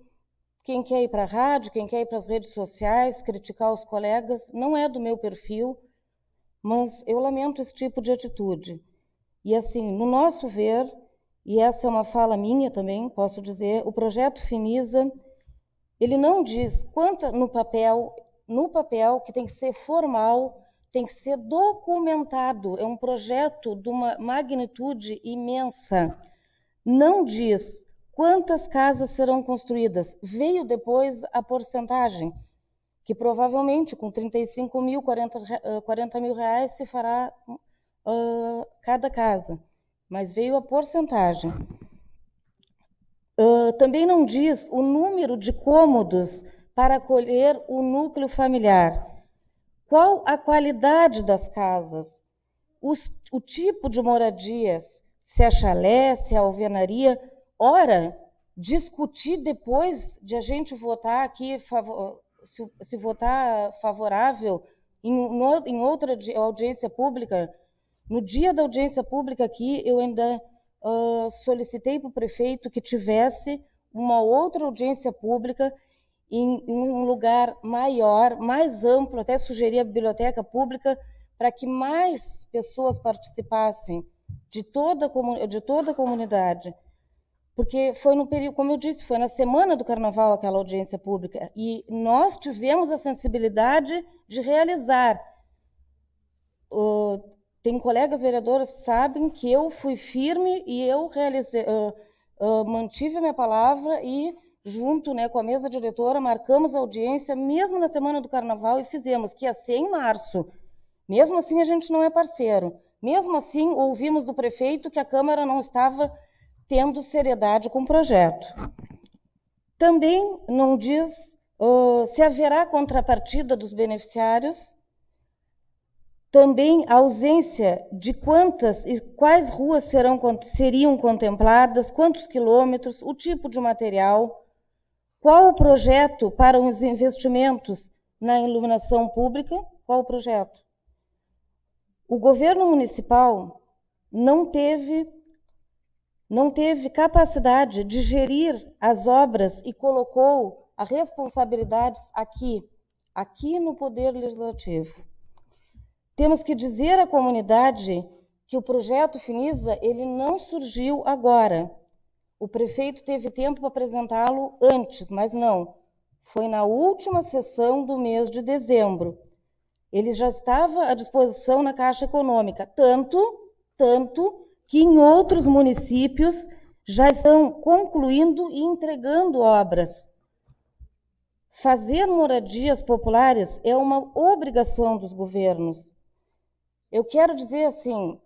quem quer ir para a rádio, quem quer ir para as redes sociais, criticar os colegas, não é do meu perfil, mas eu lamento esse tipo de atitude. E assim, no nosso ver, e essa é uma fala minha também, posso dizer, o projeto Finisa, ele não diz quanto no papel que tem que ser formal, tem que ser documentado, é um projeto de uma magnitude imensa. Não diz quantas casas serão construídas. Veio depois a porcentagem, que provavelmente com 35 mil, 40 mil reais se fará cada casa. Mas veio a porcentagem. Também não diz o número de cômodos para acolher o núcleo familiar. Qual a qualidade das casas? O tipo de moradias, se é chalé, se é alvenaria. Ora, discutir depois de a gente votar aqui, se votar favorável em outra audiência pública. No dia da audiência pública aqui, eu ainda solicitei para o prefeito que tivesse uma outra audiência pública em um lugar maior, mais amplo, até sugeri a biblioteca pública, para que mais pessoas participassem de toda a comunidade. Porque foi no período, como eu disse, foi na semana do Carnaval aquela audiência pública, e nós tivemos a sensibilidade de realizar. Tem colegas vereadores que sabem que eu fui firme e eu realizei, mantive a minha palavra e, junto, né, com a mesa diretora, marcamos a audiência, mesmo na semana do Carnaval, e fizemos, que ia ser em março. Mesmo assim, a gente não é parceiro. Mesmo assim, ouvimos do prefeito que a Câmara não estava tendo seriedade com o projeto. Também não diz se haverá contrapartida dos beneficiários. Também a ausência de quantas e quais ruas seriam contempladas, quantos quilômetros, o tipo de material, qual o projeto para os investimentos na iluminação pública, qual o projeto? O governo municipal não teve capacidade de gerir as obras e colocou as responsabilidades aqui no Poder Legislativo. Temos que dizer à comunidade que o projeto Finisa, ele não surgiu agora. O prefeito teve tempo para apresentá-lo antes, mas não. Foi na última sessão do mês de dezembro. Ele já estava à disposição na Caixa Econômica, tanto que em outros municípios já estão concluindo e entregando obras. Fazer moradias populares é uma obrigação dos governos. Eu quero dizer assim,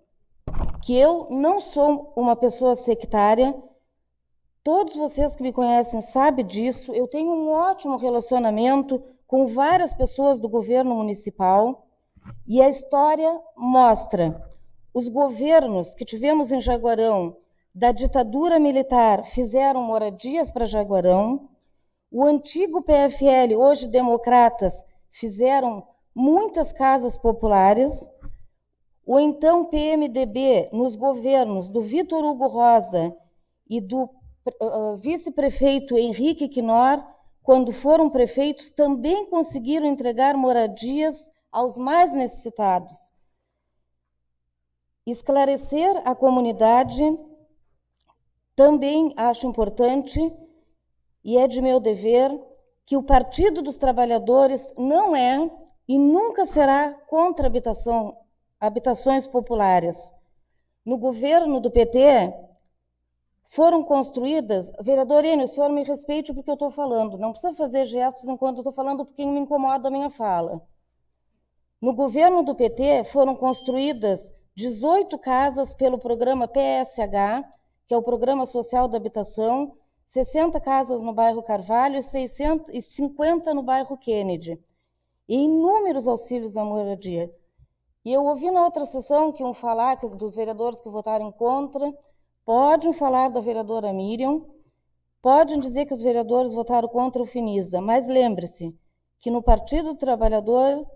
que eu não sou uma pessoa sectária, todos vocês que me conhecem sabem disso, eu tenho um ótimo relacionamento com várias pessoas do governo municipal, e a história mostra, os governos que tivemos em Jaguarão, da ditadura militar, fizeram moradias para Jaguarão, o antigo PFL, hoje democratas, fizeram muitas casas populares, o então PMDB, nos governos do Vitor Hugo Rosa e do vice-prefeito Henrique Quinor, quando foram prefeitos, também conseguiram entregar moradias aos mais necessitados. Esclarecer a comunidade também acho importante, e é de meu dever, que o Partido dos Trabalhadores não é e nunca será contra habitações populares. No governo do PT, foram construídas... Vereador Enio, o senhor me respeite porque eu estou falando. Não precisa fazer gestos enquanto eu estou falando, porque me incomoda a minha fala. No governo do PT, foram construídas 18 casas pelo programa PSH, que é o Programa Social da Habitação, 60 casas no bairro Carvalho e 650 no bairro Kennedy. E inúmeros auxílios à moradia. E eu ouvi na outra sessão que falar dos vereadores que votaram contra, podem falar da vereadora Miriam, podem dizer que os vereadores votaram contra o Finisa, mas lembre-se que no Partido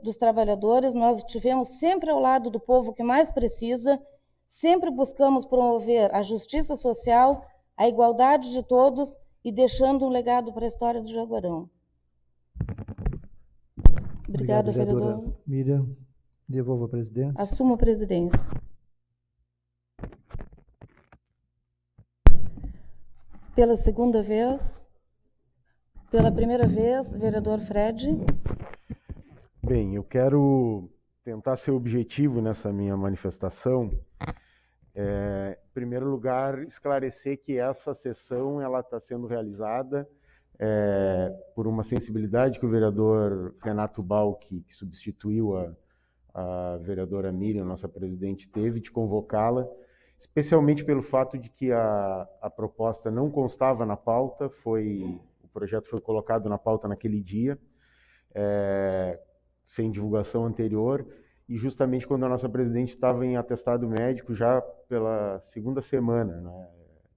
dos Trabalhadores nós estivemos sempre ao lado do povo que mais precisa, sempre buscamos promover a justiça social, a igualdade de todos e deixando um legado para a história do Jaguarão. Obrigada, vereadora Miriam. Devolvo a presidência. Assumo a presidência. Pela segunda vez, pela primeira vez, vereador Fred. Bem, eu quero tentar ser objetivo nessa minha manifestação. Em primeiro lugar, esclarecer que essa sessão ela está sendo realizada por uma sensibilidade que o vereador Renato Balchi, que substituiu a vereadora Miriam, nossa presidente, teve de convocá-la, especialmente pelo fato de que a proposta não constava na pauta, o projeto foi colocado na pauta naquele dia, sem divulgação anterior, e justamente quando a nossa presidente estava em atestado médico, já pela segunda semana, né,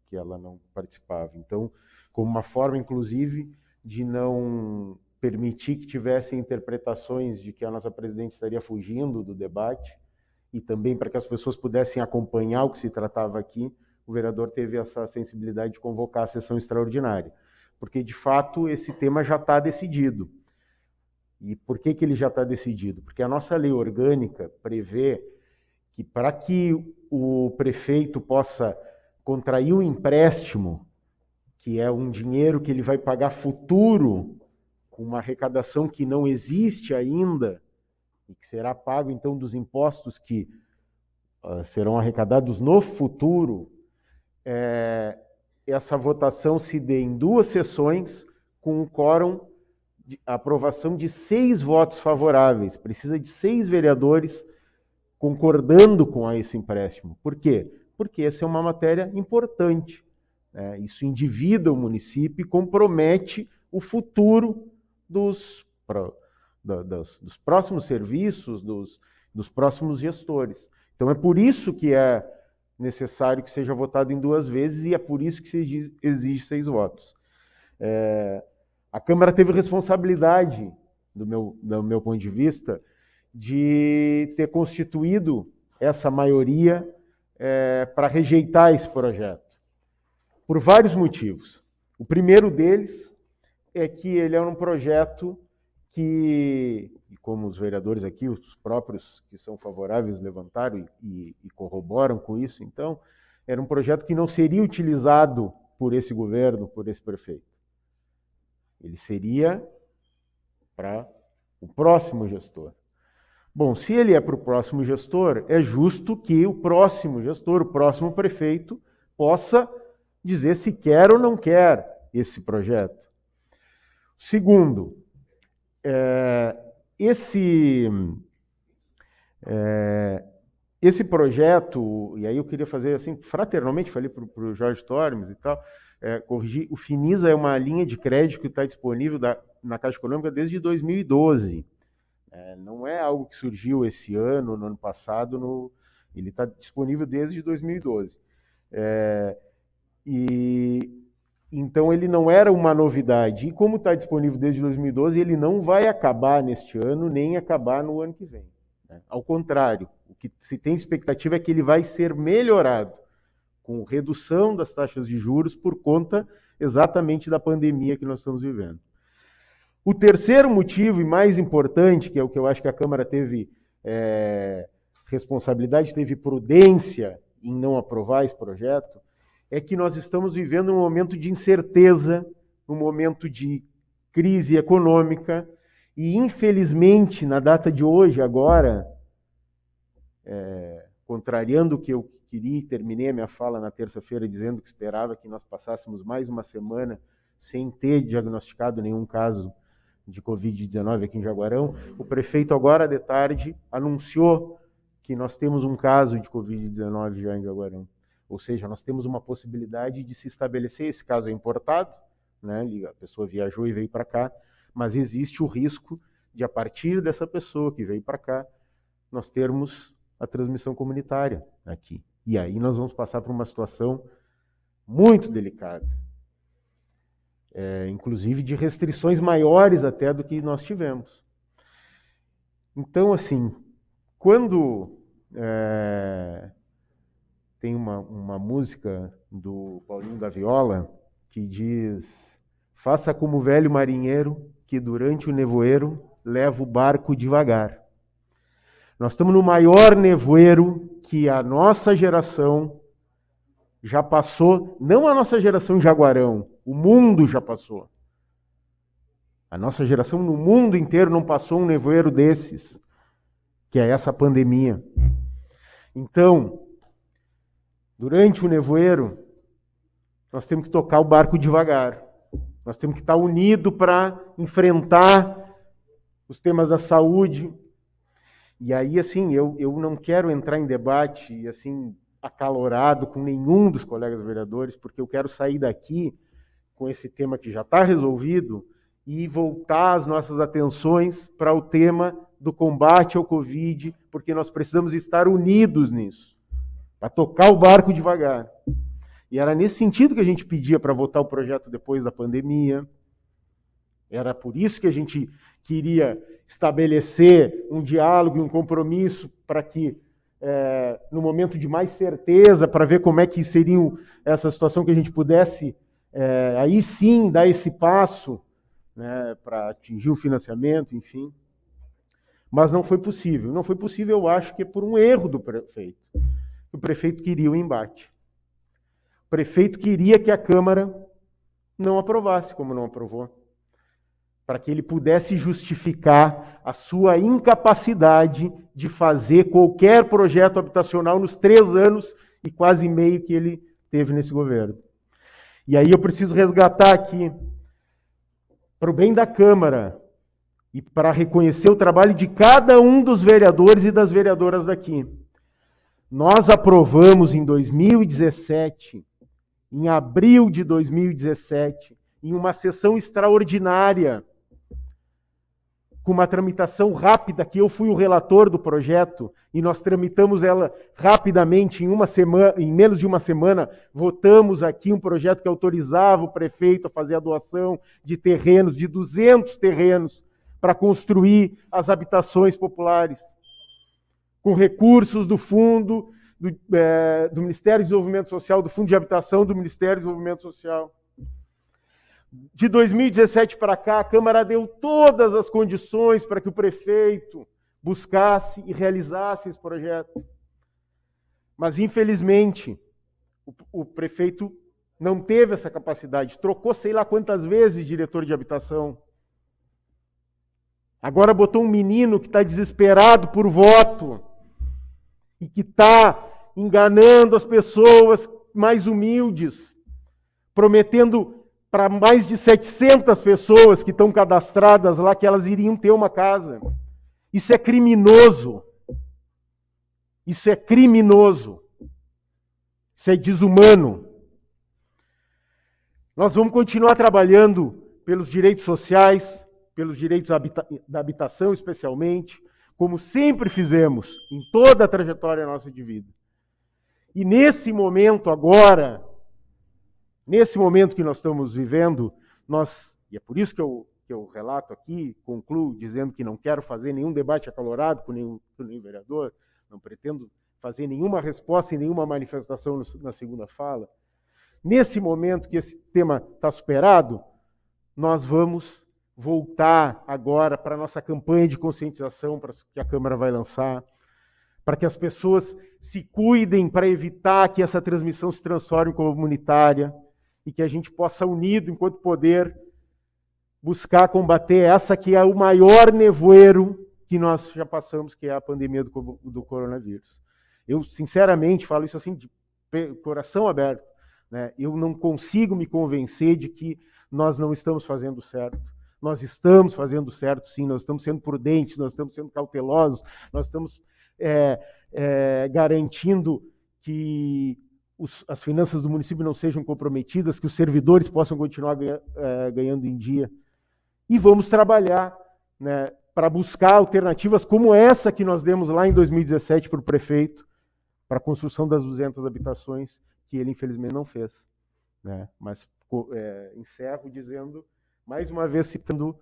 que ela não participava. Então, como uma forma, inclusive, de não permitir que tivessem interpretações de que a nossa presidente estaria fugindo do debate, e também para que as pessoas pudessem acompanhar o que se tratava aqui, o vereador teve essa sensibilidade de convocar a sessão extraordinária. Porque, de fato, esse tema já está decidido. E por que ele já está decidido? Porque a nossa lei orgânica prevê que para que o prefeito possa contrair um empréstimo, que é um dinheiro que ele vai pagar futuro, com uma arrecadação que não existe ainda, e que será pago, então, dos impostos que serão arrecadados no futuro, essa votação se dê em 2 sessões, com o quórum de aprovação de 6 votos favoráveis. Precisa de 6 vereadores concordando com esse empréstimo. Por quê? Porque essa é uma matéria importante. Isso endivida o município e compromete o futuro dos próximos serviços, dos próximos gestores. Então é por isso que é necessário que seja votado em 2 vezes e é por isso que se exige 6 votos. A Câmara teve responsabilidade, do meu ponto de vista, de ter constituído essa maioria para rejeitar esse projeto, por vários motivos. O primeiro deles é que ele é um projeto que, como os vereadores aqui, os próprios que são favoráveis, levantaram e corroboram com isso, então, era um projeto que não seria utilizado por esse governo, por esse prefeito. Ele seria para o próximo gestor. Bom, se ele é para o próximo gestor, é justo que o próximo gestor, o próximo prefeito, possa dizer se quer ou não quer esse projeto. Segundo, esse projeto, e aí eu queria fazer assim, fraternalmente, falei para o Jorge Tormes e tal, corrigir, o Finisa é uma linha de crédito que está disponível na Caixa Econômica desde 2012. Não é algo que surgiu esse ano, no ano passado, ele está disponível desde 2012. Então ele não era uma novidade. E como está disponível desde 2012, ele não vai acabar neste ano, nem acabar no ano que vem. Ao contrário, o que se tem expectativa é que ele vai ser melhorado, com redução das taxas de juros por conta exatamente da pandemia que nós estamos vivendo. O terceiro motivo, e mais importante, que é o que eu acho que a Câmara teve responsabilidade, teve prudência em não aprovar esse projeto, é que nós estamos vivendo um momento de incerteza, um momento de crise econômica, e infelizmente, na data de hoje, agora, contrariando o que eu queria, terminei a minha fala na terça-feira dizendo que esperava que nós passássemos mais uma semana sem ter diagnosticado nenhum caso de Covid-19 aqui em Jaguarão. O prefeito, agora de tarde, anunciou que nós temos um caso de Covid-19 já em Jaguarão. Ou seja, nós temos uma possibilidade de se estabelecer. Esse caso é importado, né? A pessoa viajou e veio para cá, mas existe o risco de, a partir dessa pessoa que veio para cá, nós termos a transmissão comunitária aqui. E aí nós vamos passar por uma situação muito delicada. Inclusive de restrições maiores até do que nós tivemos. Então, assim, quando tem uma música do Paulinho da Viola que diz: faça como o velho marinheiro que durante o nevoeiro leva o barco devagar. Nós estamos no maior nevoeiro que a nossa geração já passou, não a nossa geração em Jaguarão, o mundo já passou. A nossa geração no mundo inteiro não passou um nevoeiro desses, que é essa pandemia. Então, durante o nevoeiro, nós temos que tocar o barco devagar. Nós temos que estar unidos para enfrentar os temas da saúde. E aí, assim, eu não quero entrar em debate, assim, acalorado com nenhum dos colegas vereadores, porque eu quero sair daqui com esse tema que já está resolvido e voltar as nossas atenções para o tema do combate ao Covid, porque nós precisamos estar unidos nisso, para tocar o barco devagar. E era nesse sentido que a gente pedia para votar o projeto depois da pandemia. Era por isso que a gente queria estabelecer um diálogo e um compromisso para que, no momento de mais certeza, para ver como é que seria essa situação, que a gente pudesse, aí sim, dar esse passo, né, para atingir o financiamento, enfim. Mas não foi possível. Não foi possível, eu acho que é por um erro do prefeito. O prefeito queria o embate. O prefeito queria que a Câmara não aprovasse, como não aprovou, para que ele pudesse justificar a sua incapacidade de fazer qualquer projeto habitacional nos 3 anos e quase meio que ele teve nesse governo. E aí eu preciso resgatar aqui, para o bem da Câmara, e para reconhecer o trabalho de cada um dos vereadores e das vereadoras daqui. Nós aprovamos em 2017, em abril de 2017, em uma sessão extraordinária, com uma tramitação rápida, que eu fui o relator do projeto, e nós tramitamos ela rapidamente, em menos de uma semana, votamos aqui um projeto que autorizava o prefeito a fazer a doação de terrenos, de 200 terrenos, para construir as habitações populares, com recursos do fundo, do Ministério do Desenvolvimento Social, do Fundo de Habitação do Ministério do Desenvolvimento Social. De 2017 para cá, a Câmara deu todas as condições para que o prefeito buscasse e realizasse esse projeto. Mas, infelizmente, o prefeito não teve essa capacidade, trocou sei lá quantas vezes diretor de habitação. Agora botou um menino que está desesperado por voto e que está enganando as pessoas mais humildes, prometendo para mais de 700 pessoas que estão cadastradas lá que elas iriam ter uma casa. Isso é criminoso. Isso é criminoso. Isso é desumano. Nós vamos continuar trabalhando pelos direitos sociais, pelos direitos da habitação especialmente, como sempre fizemos em toda a trajetória nossa de vida. E nesse momento agora, nesse momento que nós estamos vivendo, e é por isso que eu relato aqui, concluo dizendo que não quero fazer nenhum debate acalorado com nenhum vereador, não pretendo fazer nenhuma resposta e nenhuma manifestação na segunda fala. Nesse momento que esse tema está superado, nós vamos voltar agora para a nossa campanha de conscientização que a Câmara vai lançar, para que as pessoas se cuidem para evitar que essa transmissão se transforme em comunitária e que a gente possa, unido enquanto poder, buscar combater essa que é o maior nevoeiro que nós já passamos, que é a pandemia do coronavírus. Eu, sinceramente, falo isso assim de coração aberto, né? Eu não consigo me convencer de que nós não estamos fazendo certo. Nós estamos fazendo certo, sim, nós estamos sendo prudentes, nós estamos sendo cautelosos, nós estamos garantindo que as finanças do município não sejam comprometidas, que os servidores possam continuar ganhando em dia. E vamos trabalhar, né, para buscar alternativas como essa que nós demos lá em 2017 para o prefeito, para a construção das 200 habitações, que ele infelizmente não fez. Né? Mas encerro dizendo, mais uma vez citando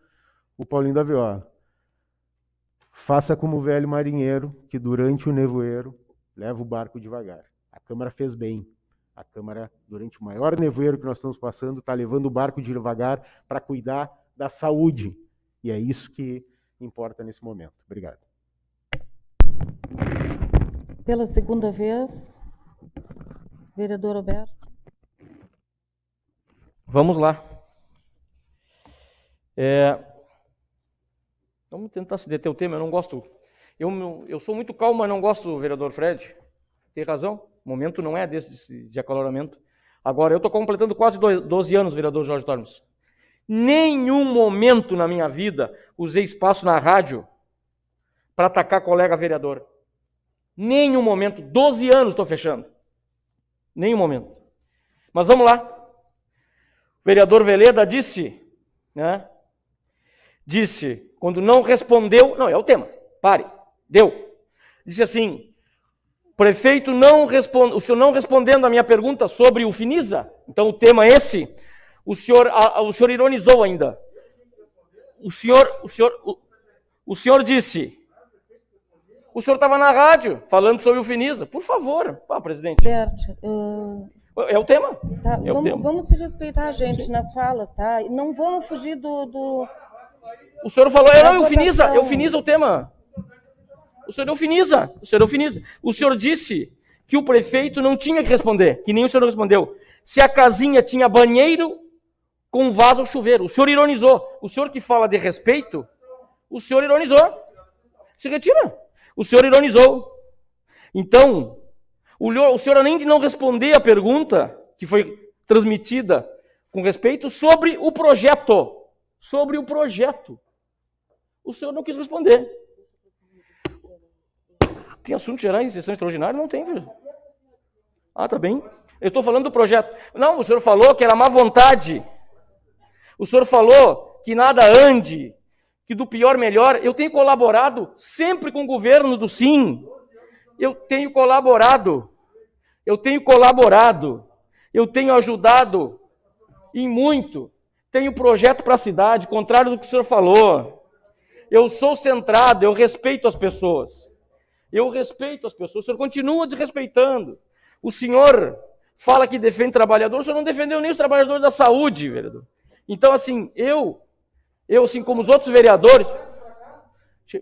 o Paulinho da Viola: faça como o velho marinheiro, que durante o nevoeiro leva o barco devagar. A Câmara fez bem. A Câmara, durante o maior nevoeiro que nós estamos passando, está levando o barco devagar para cuidar da saúde. E é isso que importa nesse momento. Obrigado. Pela segunda vez, vereador Roberto. Vamos lá. Vamos tentar se deter o tema. Eu não gosto. Eu sou muito calmo, mas não gosto, vereador Fred. Tem razão. O momento não é desse de acaloramento. Agora, eu estou completando quase 12 anos, vereador Jorge Tormes. Nenhum momento na minha vida usei espaço na rádio para atacar colega vereador. Nenhum momento. 12 anos estou fechando. Nenhum momento. Mas vamos lá. O vereador Veleda disse, né? Disse, quando não respondeu... Não, é o tema. Pare. Deu. Disse assim: prefeito não responde, o senhor não respondendo a minha pergunta sobre o Finisa, então o tema é esse, o senhor ironizou ainda. O senhor disse, o senhor estava na rádio falando sobre o Finisa. Por favor, presidente. Bert, é o tema. Tá, vamos se respeitar, gente, nas falas, tá? Não vamos fugir do... O senhor falou, o Finisa o tema. O senhor eufiniza. O senhor disse que o prefeito não tinha que responder, que nem o senhor respondeu. Se a casinha tinha banheiro com vaso ou chuveiro. O senhor ironizou. O senhor que fala de respeito, o senhor ironizou. Se retira. O senhor ironizou. Então, o senhor, além de não responder a pergunta que foi transmitida com respeito sobre o projeto. Sobre o projeto. O senhor não quis responder. Tem assuntos gerais em sessão extraordinária? Não tem, filho. Tá bem. Eu estou falando do projeto. Não, o senhor falou que era má vontade. O senhor falou que nada ande, que do pior melhor. Eu tenho colaborado sempre com o governo do Sim. Eu tenho colaborado. Eu tenho ajudado em muito. Tenho projeto para a cidade, contrário do que o senhor falou. Eu sou centrado, eu respeito as pessoas. Eu respeito as pessoas, o senhor continua desrespeitando. O senhor fala que defende trabalhador, o senhor não defendeu nem os trabalhadores da saúde, vereador. Então, assim, eu assim como os outros vereadores,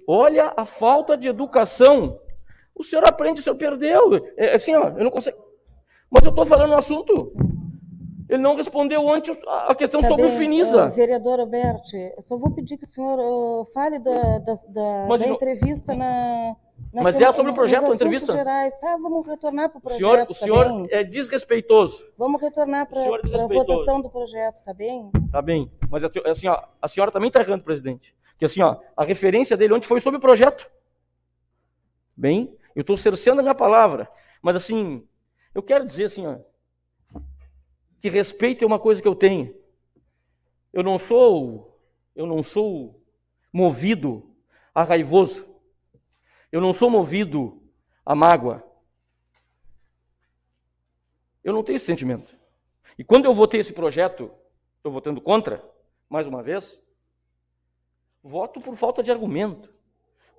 olha a falta de educação. O senhor aprende, o senhor perdeu. Assim, ó, eu não consigo. Mas eu estou falando um assunto. Ele não respondeu antes a questão sobre o Finisa. Vereador Alberti, eu só vou pedir que o senhor fale da entrevista na mas é sobre o projeto, a entrevista? Gerais. Tá, vamos retornar para o projeto. O senhor é desrespeitoso. Vamos retornar para a votação do projeto, tá bem? Tá bem. Mas assim, ó, a senhora também está errando, presidente. Porque assim, ó, a referência dele ontem foi sobre o projeto. Bem, eu estou cerceando a minha palavra. Mas assim, eu quero dizer assim, ó, que respeito é uma coisa que eu tenho. Eu não sou movido a raivoso. Eu não sou movido a mágoa. Eu não tenho esse sentimento. E quando eu votei esse projeto, estou votando contra, mais uma vez, voto por falta de argumento,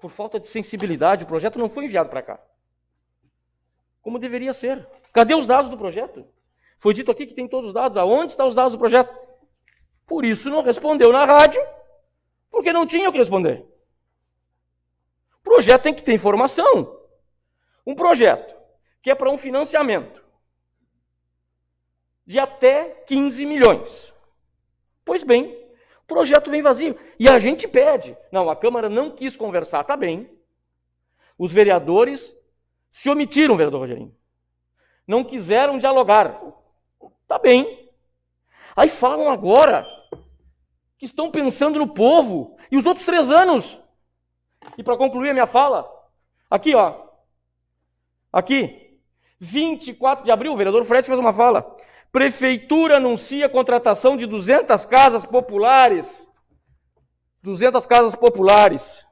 por falta de sensibilidade. O projeto não foi enviado para cá. Como deveria ser. Cadê os dados do projeto? Foi dito aqui que tem todos os dados. Aonde estão os dados do projeto? Por isso não respondeu na rádio, porque não tinha o que responder. O projeto tem que ter informação. Um projeto que é para um financiamento de até 15 milhões. Pois bem, o projeto vem vazio. E a gente pede. Não, a Câmara não quis conversar, tá bem. Os vereadores se omitiram, vereador Rogerinho. Não quiseram dialogar. Tá bem. Aí falam agora que estão pensando no povo. E os outros 3 anos? E para concluir a minha fala, aqui, ó. Aqui, 24 de abril, o vereador Fred fez uma fala. Prefeitura anuncia a contratação de 200 casas populares. 200 casas populares.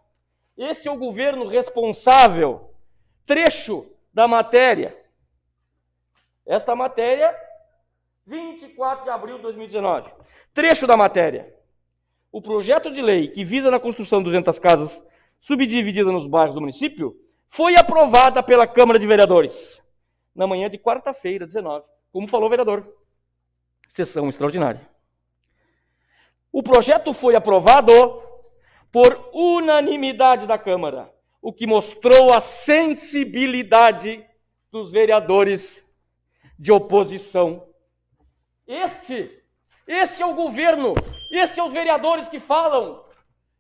Este é o governo responsável. Trecho da matéria. Esta matéria, 24 de abril de 2019. Trecho da matéria. O projeto de lei que visa na construção de 200 casas subdivididas nos bairros do município foi aprovada pela Câmara de Vereadores na manhã de quarta-feira, 19, como falou o vereador. Sessão extraordinária. O projeto foi aprovado por unanimidade da Câmara, o que mostrou a sensibilidade dos vereadores de oposição. Este é o governo, estes são os vereadores que falam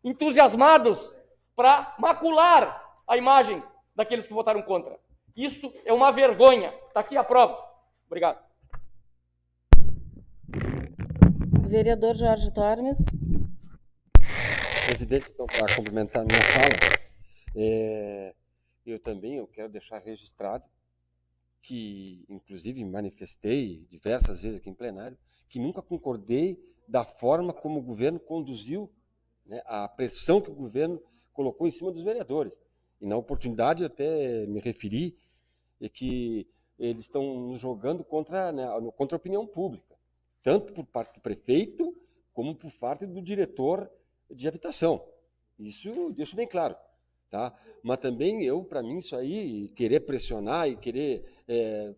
entusiasmados para macular a imagem daqueles que votaram contra. Isso é uma vergonha. Está aqui a prova. Obrigado. Vereador Jorge Tormes. Presidente, então, para complementar a minha fala, eu quero deixar registrado que, inclusive, manifestei diversas vezes aqui em plenário, que nunca concordei da forma como o governo conduziu, né, a pressão que o governo colocou em cima dos vereadores. E na oportunidade eu até me referi que eles estão nos jogando contra a opinião pública, tanto por parte do prefeito como por parte do diretor de habitação. Isso eu deixo bem claro. Tá? Mas também para mim, isso aí, querer pressionar e querer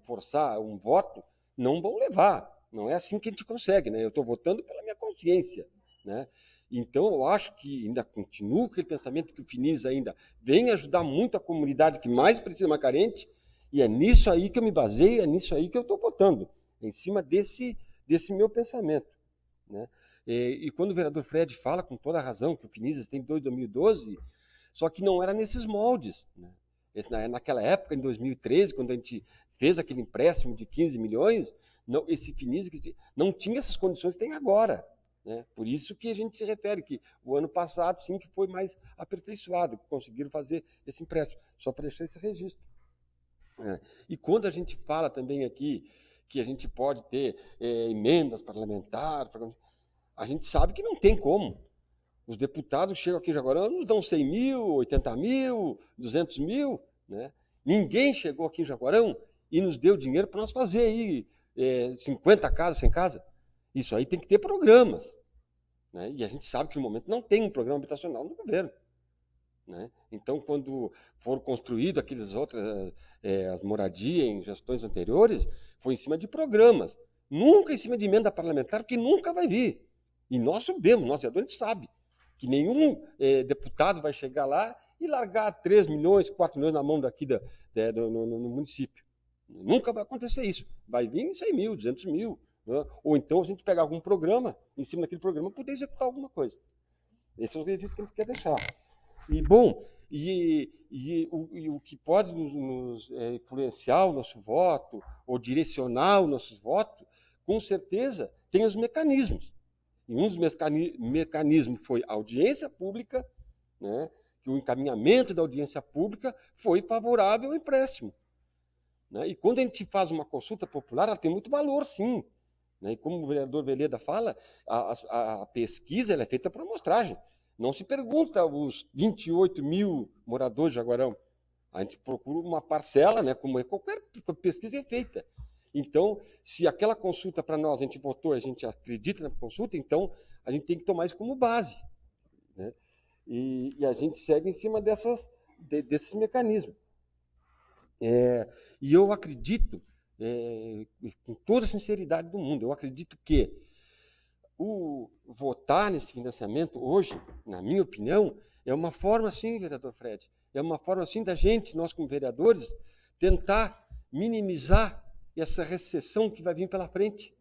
forçar um voto, não vão levar. Não é assim que a gente consegue, né? Eu estou votando pela minha consciência, né? Então, eu acho que ainda continua aquele pensamento que o Finisa ainda vem ajudar muito a comunidade que mais precisa, mais carente, e é nisso aí que eu me baseio, é nisso aí que eu estou votando, em cima desse meu pensamento, né? E quando o vereador Fred fala com toda a razão que o Finisa tem desde 2012, só que não era nesses moldes, né? Naquela época, em 2013, quando a gente fez aquele empréstimo de 15 milhões, esse Finisa não tinha essas condições que tem agora, né? Por isso que a gente se refere que o ano passado, sim, que foi mais aperfeiçoado, que conseguiram fazer esse empréstimo, só para deixar esse registro. E quando a gente fala também aqui que a gente pode ter emendas parlamentares, a gente sabe que não tem como. Os deputados chegam aqui em Jaguarão nos dão 100 mil, 80 mil, 200 mil. Né? Ninguém chegou aqui em Jaguarão e nos deu dinheiro para nós fazer aí 50 casas, 100 casas. Isso aí tem que ter programas. Né? E a gente sabe que no momento não tem um programa habitacional no governo. Né? Então, quando foram construídas aquelas outras moradias em gestões anteriores, foi em cima de programas, nunca em cima de emenda parlamentar, que nunca vai vir. E nós sabemos, nós vereadores, a gente sabe que nenhum deputado vai chegar lá e largar 3 milhões, 4 milhões na mão daqui no município. Nunca vai acontecer isso. Vai vir 100 mil, 200 mil. Né? Ou então a gente pegar algum programa, em cima daquele programa, poder executar alguma coisa. Esse é o objetivo que a gente quer deixar. E, bom, o que pode nos influenciar o nosso voto, ou direcionar o nosso voto, com certeza tem os mecanismos. E um dos mecanismos foi a audiência pública, né, que o encaminhamento da audiência pública foi favorável ao empréstimo. Né? E quando a gente faz uma consulta popular, ela tem muito valor, sim. Né? E como o vereador Veleda fala, a pesquisa ela é feita por amostragem. Não se pergunta os 28 mil moradores de Jaguarão. A gente procura uma parcela, né, como qualquer pesquisa é feita. Então, se aquela consulta para nós, a gente votou, a gente acredita na consulta, então a gente tem que tomar isso como base. Né? E a gente segue em cima desses mecanismos. E eu acredito, com toda a sinceridade do mundo, eu acredito que o votar nesse financiamento hoje, na minha opinião, é uma forma, sim, vereador Fred, é uma forma, sim, da gente, nós como vereadores, tentar minimizar essa recessão que vai vir pela frente.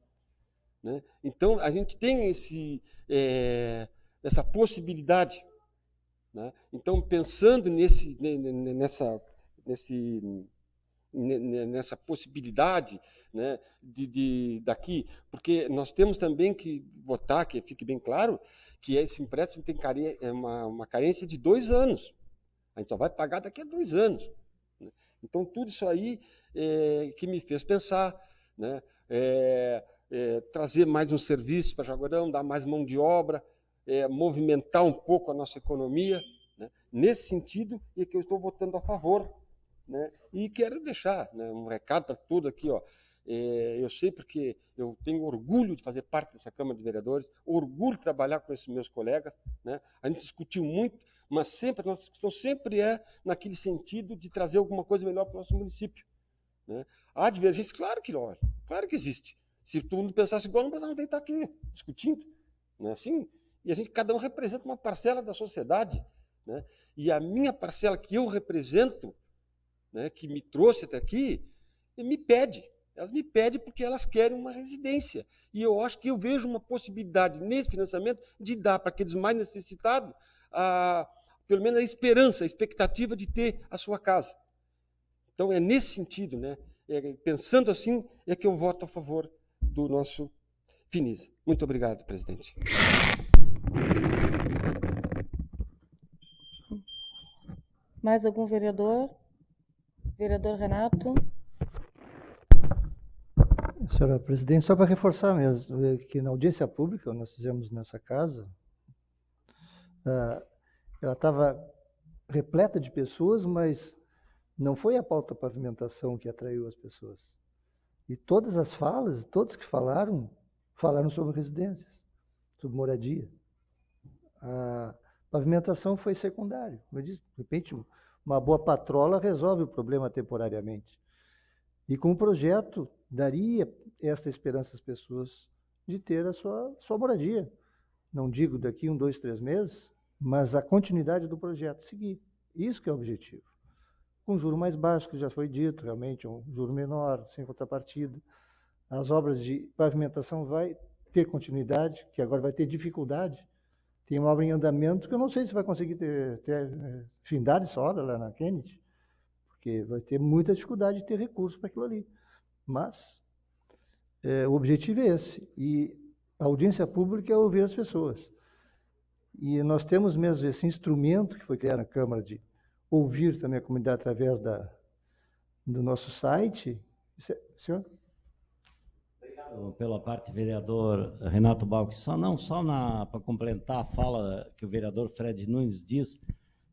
Né? Então, a gente tem essa possibilidade. Né? Então, pensando nessa possibilidade, né, daqui, porque nós temos também que botar, que fique bem claro, que esse empréstimo tem uma carência de 2 anos. A gente só vai pagar daqui a 2 anos. Né? Então, tudo isso aí que me fez pensar, né, trazer mais um serviço para Jaguarão, dar mais mão de obra, movimentar um pouco a nossa economia. Né? Nesse sentido, é que eu estou votando a favor. Né? E quero deixar, né, um recado para todos aqui. Ó. Eu sei porque eu tenho orgulho de fazer parte dessa Câmara de Vereadores, orgulho de trabalhar com esses meus colegas. Né? A gente discutiu muito, mas sempre a nossa discussão sempre é naquele sentido de trazer alguma coisa melhor para o nosso município. Né? Há divergência, claro que existe. Se todo mundo pensasse igual, não precisava nem estar aqui discutindo. Não é assim? E cada um representa uma parcela da sociedade. Né? E a minha parcela que eu represento, né, que me trouxe até aqui, me pede. Elas me pedem porque elas querem uma residência. E eu acho que eu vejo uma possibilidade nesse financiamento de dar para aqueles mais necessitados pelo menos a esperança, a expectativa de ter a sua casa. Então, é nesse sentido, né, pensando assim, é que eu voto a favor do nosso Finisa. Muito obrigado, presidente. Mais algum vereador? Vereador Renato. Senhora presidente, só para reforçar mesmo, que na audiência pública nós fizemos nessa casa, ela estava repleta de pessoas, mas não foi a pauta pavimentação que atraiu as pessoas. E todas as falas, todos que falaram sobre residências, sobre moradia. A pavimentação foi secundário. Como eu disse, de repente, uma boa patrola resolve o problema temporariamente. E com o projeto, daria esta esperança às pessoas de ter a sua moradia. Não digo daqui 1, 2, 3 meses, mas a continuidade do projeto seguir. Isso que é o objetivo. Com juro mais baixo, que já foi dito, realmente, um juro menor, sem contrapartida. As obras de pavimentação vai ter continuidade, que agora vai ter dificuldade. Tem uma obra em andamento que eu não sei se vai conseguir findar essa obra lá na Kennedy, porque vai ter muita dificuldade de ter recurso para aquilo ali. Mas o objetivo é esse. E a audiência pública é ouvir as pessoas. E nós temos mesmo esse instrumento que foi criado na Câmara de ouvir também a comunidade através do nosso site. Senhor? Obrigado pela parte, vereador Renato Balck. Só para complementar a fala que o vereador Fred Nunes diz,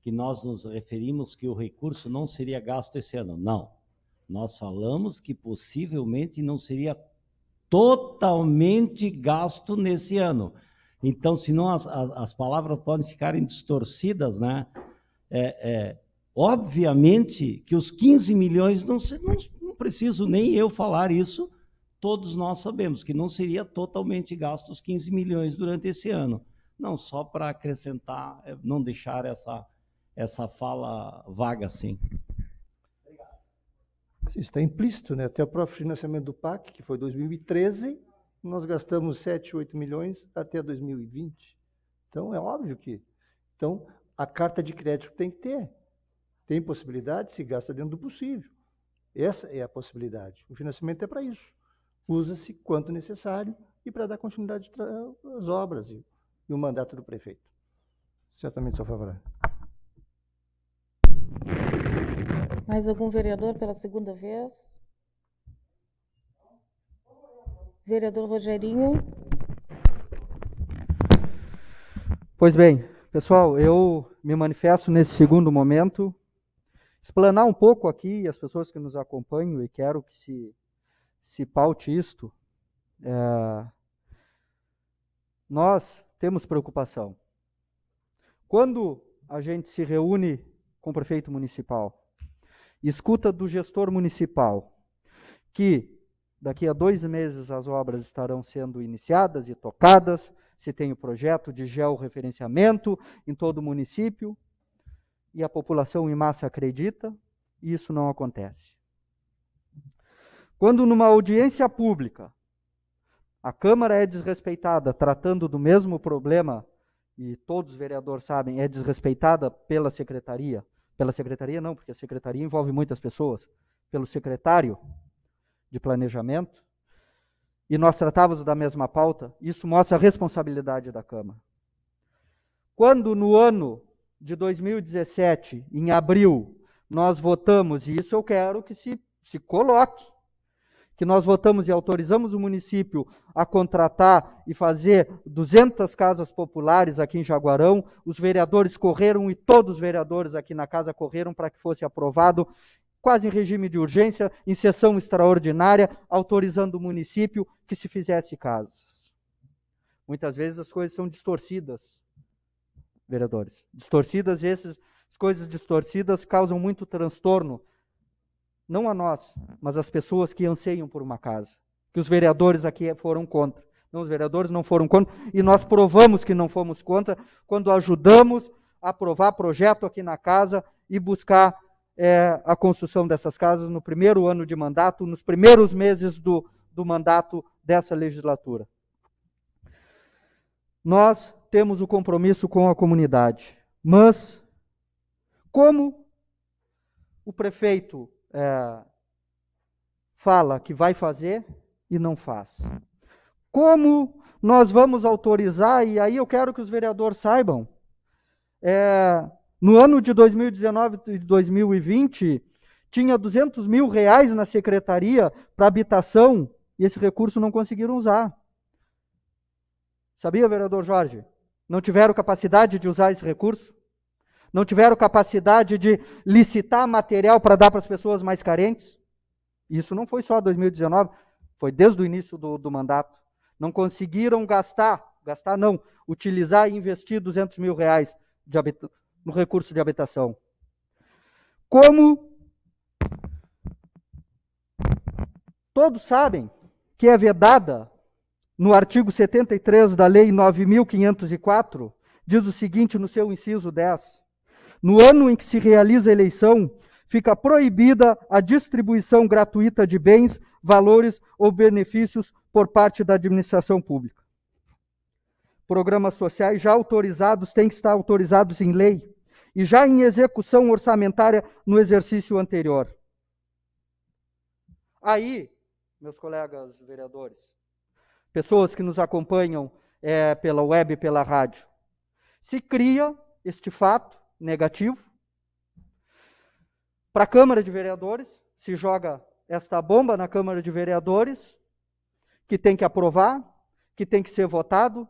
que nós nos referimos que o recurso não seria gasto esse ano. Não. Nós falamos que possivelmente não seria totalmente gasto nesse ano. Então, senão as palavras podem ficarem distorcidas, né? Obviamente que os 15 milhões, não preciso nem eu falar isso, todos nós sabemos que não seria totalmente gasto os 15 milhões durante esse ano. Não, só para acrescentar, não deixar essa fala vaga assim. Isso está implícito, né? Até o próprio financiamento do PAC, que foi 2013, nós gastamos 7, 8 milhões até 2020. Então, é óbvio que... Então, a carta de crédito tem que ter. Tem possibilidade, se gasta dentro do possível. Essa é a possibilidade. O financiamento é para isso. Usa-se quanto necessário e para dar continuidade às obras e o mandato do prefeito. Certamente sou favorável. Mais algum vereador pela segunda vez? Vereador Rogerinho. Pois bem, pessoal, eu me manifesto nesse segundo momento, explanar um pouco aqui as pessoas que nos acompanham e quero que se paute isto. Nós temos preocupação. Quando a gente se reúne com o prefeito municipal, escuta do gestor municipal que daqui a 2 meses as obras estarão sendo iniciadas e tocadas, se tem o projeto de georreferenciamento em todo o município, e a população em massa acredita, e isso não acontece. Quando numa audiência pública, a Câmara é desrespeitada, tratando do mesmo problema, e todos os vereadores sabem, é desrespeitada pela secretaria não, porque a secretaria envolve muitas pessoas, pelo secretário de planejamento, e nós tratávamos da mesma pauta, isso mostra a responsabilidade da Câmara. Quando no ano de 2017, em abril, nós votamos, e isso eu quero que se coloque, que nós votamos e autorizamos o município a contratar e fazer 200 casas populares aqui em Jaguarão, os vereadores correram e todos os vereadores aqui na casa correram para que fosse aprovado, quase em regime de urgência, em sessão extraordinária, autorizando o município que se fizesse casas. Muitas vezes as coisas são distorcidas, vereadores. Distorcidas, e essas coisas distorcidas causam muito transtorno, não a nós, mas as pessoas que anseiam por uma casa. Que os vereadores aqui foram contra. Não, os vereadores não foram contra, e nós provamos que não fomos contra quando ajudamos a aprovar projeto aqui na casa e buscar a construção dessas casas no primeiro ano de mandato, nos primeiros meses do mandato dessa legislatura. Nós temos o compromisso com a comunidade, mas como o prefeito fala que vai fazer e não faz? Como nós vamos autorizar, e aí eu quero que os vereadores saibam, no ano de 2019 e 2020, tinha R$200 mil na secretaria para habitação, e esse recurso não conseguiram usar. Sabia, vereador Jorge? Não tiveram capacidade de usar esse recurso? Não tiveram capacidade de licitar material para dar para as pessoas mais carentes? Isso não foi só 2019, foi desde o início do mandato. Não conseguiram utilizar e investir R$200 mil no recurso de habitação. Como todos sabem que é vedada no artigo 73 da Lei 9.504, diz o seguinte no seu inciso 10: no ano em que se realiza a eleição, fica proibida a distribuição gratuita de bens, valores ou benefícios por parte da administração pública. Programas sociais já autorizados têm que estar autorizados em lei e já em execução orçamentária no exercício anterior. Aí, meus colegas vereadores, pessoas que nos acompanham pela web e pela rádio, se cria este fato negativo. Para a Câmara de Vereadores, se joga esta bomba na Câmara de Vereadores, que tem que aprovar, que tem que ser votado,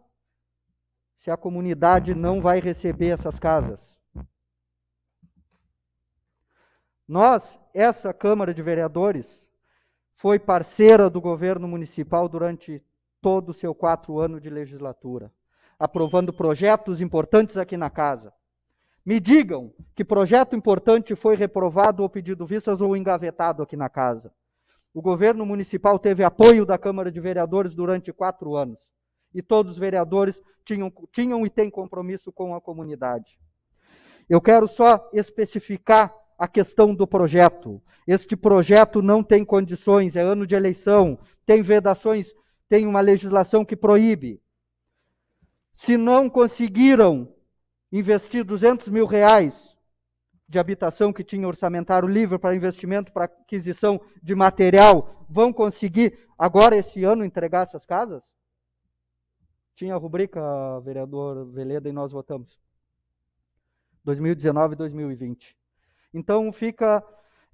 se a comunidade não vai receber essas casas. Essa Câmara de Vereadores, foi parceira do governo municipal durante todo o seu 4 anos de legislatura, aprovando projetos importantes aqui na casa. me digam que projeto importante foi reprovado ou pedido vistas ou engavetado aqui na casa. O governo municipal teve apoio da Câmara de Vereadores durante 4 anos. E todos os vereadores tinham e têm compromisso com a comunidade. Eu quero só especificar a questão do projeto. Este projeto não tem condições, é ano de eleição, tem vedações, tem uma legislação que proíbe. Se não conseguiram investir R$200 mil de habitação que tinha orçamentário livre para investimento, para aquisição de material, vão conseguir agora, esse ano, entregar essas casas? Tinha a rubrica, vereador Veleda, e nós votamos. 2019 e 2020. Então fica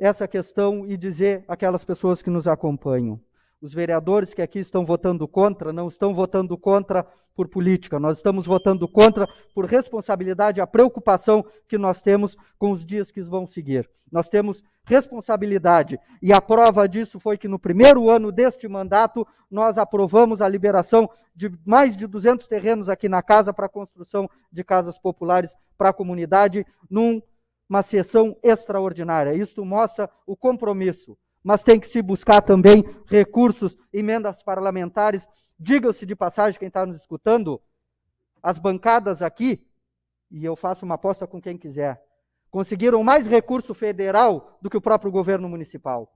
essa questão e dizer àquelas pessoas que nos acompanham. Os vereadores que aqui estão votando contra, não estão votando contra por política, nós estamos votando contra por responsabilidade, a preocupação que nós temos com os dias que vão seguir. Nós temos responsabilidade, e a prova disso foi que no primeiro ano deste mandato, nós aprovamos a liberação de mais de 200 terrenos aqui na casa para a construção de casas populares para a comunidade, numa sessão extraordinária. Isso mostra o compromisso. Mas tem que se buscar também recursos, emendas parlamentares. Diga-se de passagem, quem está nos escutando, as bancadas aqui, e eu faço uma aposta com quem quiser, conseguiram mais recurso federal do que o próprio governo municipal.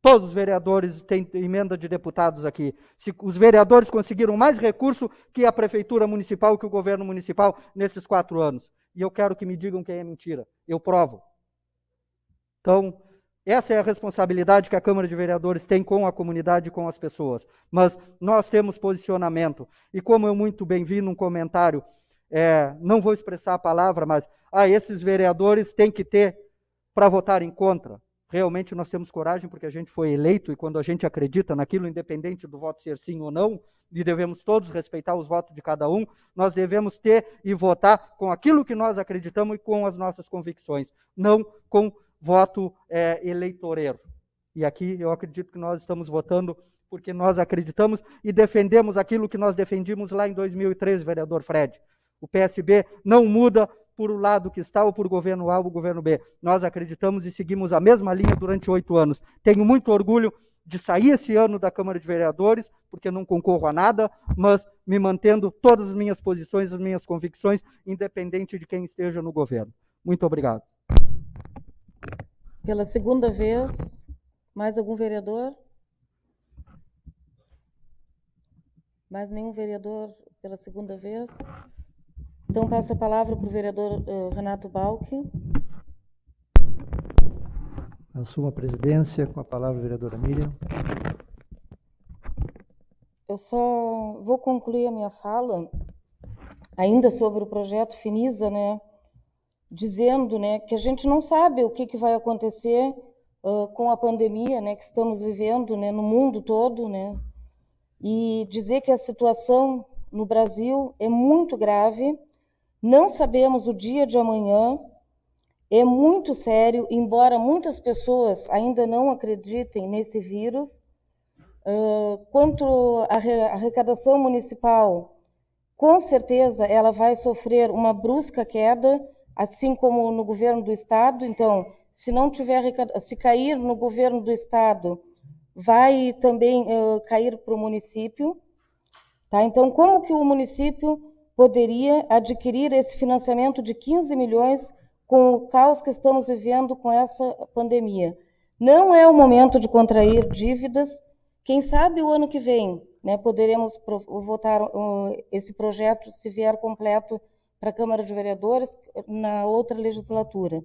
Todos os vereadores têm emenda de deputados aqui. Os vereadores conseguiram mais recurso que a prefeitura municipal, que o governo municipal, nesses 4 anos. E eu quero que me digam que é mentira. Eu provo. Então, essa é a responsabilidade que a Câmara de Vereadores tem com a comunidade e com as pessoas. Mas nós temos posicionamento. E como eu muito bem vi num comentário, não vou expressar a palavra, mas esses vereadores têm que ter para votarem contra. Realmente nós temos coragem porque a gente foi eleito e quando a gente acredita naquilo, independente do voto ser sim ou não, e devemos todos respeitar os votos de cada um, nós devemos ter e votar com aquilo que nós acreditamos e com as nossas convicções, não com voto eleitoreiro. E aqui eu acredito que nós estamos votando porque nós acreditamos e defendemos aquilo que nós defendimos lá em 2013, vereador Fred. O PSB não muda por o lado que está ou por governo A ou governo B. Nós acreditamos e seguimos a mesma linha durante 8 anos. Tenho muito orgulho de sair esse ano da Câmara de Vereadores, porque não concorro a nada, mas me mantendo todas as minhas posições, as minhas convicções, independente de quem esteja no governo. Muito obrigado. Pela segunda vez, mais algum vereador? Mais nenhum vereador pela segunda vez? Então, passo a palavra para o vereador Renato Balck. Assumo a presidência, com a palavra a vereadora Miriam. Eu só vou concluir a minha fala, ainda sobre o projeto Finisa, né, dizendo, né, que a gente não sabe o que vai acontecer com a pandemia, né, que estamos vivendo, né, no mundo todo, né, e dizer que a situação no Brasil é muito grave, não sabemos o dia de amanhã, é muito sério, embora muitas pessoas ainda não acreditem nesse vírus. Quanto à arrecadação municipal, com certeza ela vai sofrer uma brusca queda, assim como no governo do estado. Então, se não tiver se cair no governo do estado, vai também cair para o município. Tá? Então, como que o município poderia adquirir esse financiamento de 15 milhões com o caos que estamos vivendo com essa pandemia? Não é o momento de contrair dívidas. Quem sabe o ano que vem, né, poderemos votar esse projeto, se vier completo, para a Câmara de Vereadores na outra legislatura.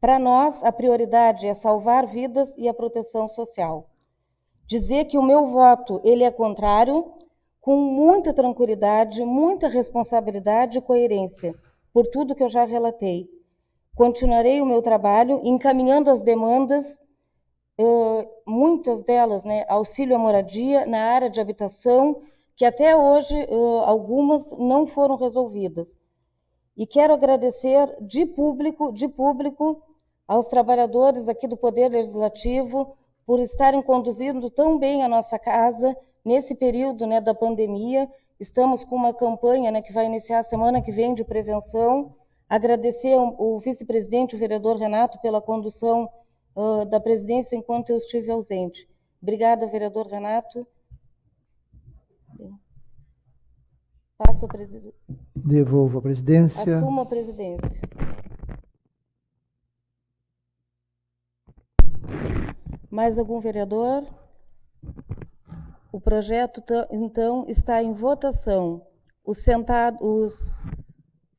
Para nós, a prioridade é salvar vidas e a proteção social. Dizer que o meu voto ele é contrário, com muita tranquilidade, muita responsabilidade e coerência, por tudo que eu já relatei. Continuarei o meu trabalho encaminhando as demandas, muitas delas, né, auxílio à moradia, na área de habitação, que até hoje algumas não foram resolvidas. E quero agradecer de público aos trabalhadores aqui do Poder Legislativo por estarem conduzindo tão bem a nossa casa nesse período, né, da pandemia. Estamos com uma campanha, né, que vai iniciar a semana que vem de prevenção. Agradecer ao vice-presidente, o vereador Renato, pela condução da presidência enquanto eu estive ausente. Obrigada, vereador Renato. Passo a presidência. Devolvo a presidência. Assumo a presidência. Mais algum vereador? O projeto, então, está em votação. Os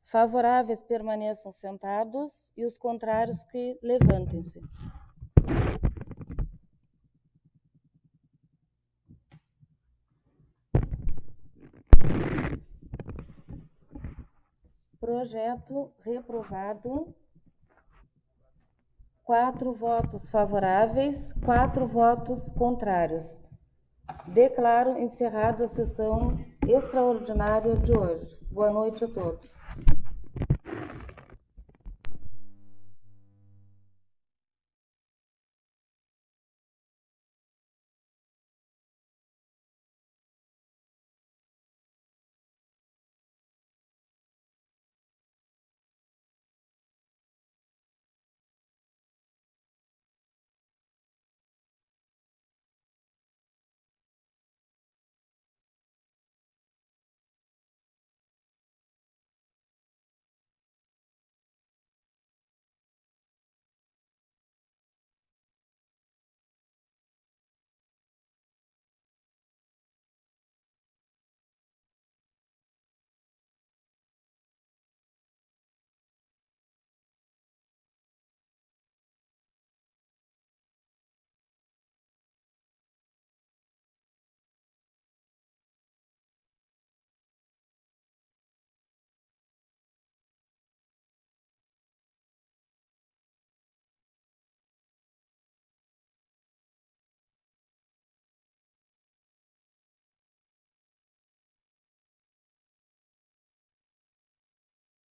favoráveis permaneçam sentados e os contrários que levantem-se. Projeto reprovado. 4 votos favoráveis, 4 votos contrários. Declaro encerrada a sessão extraordinária de hoje. Boa noite a todos.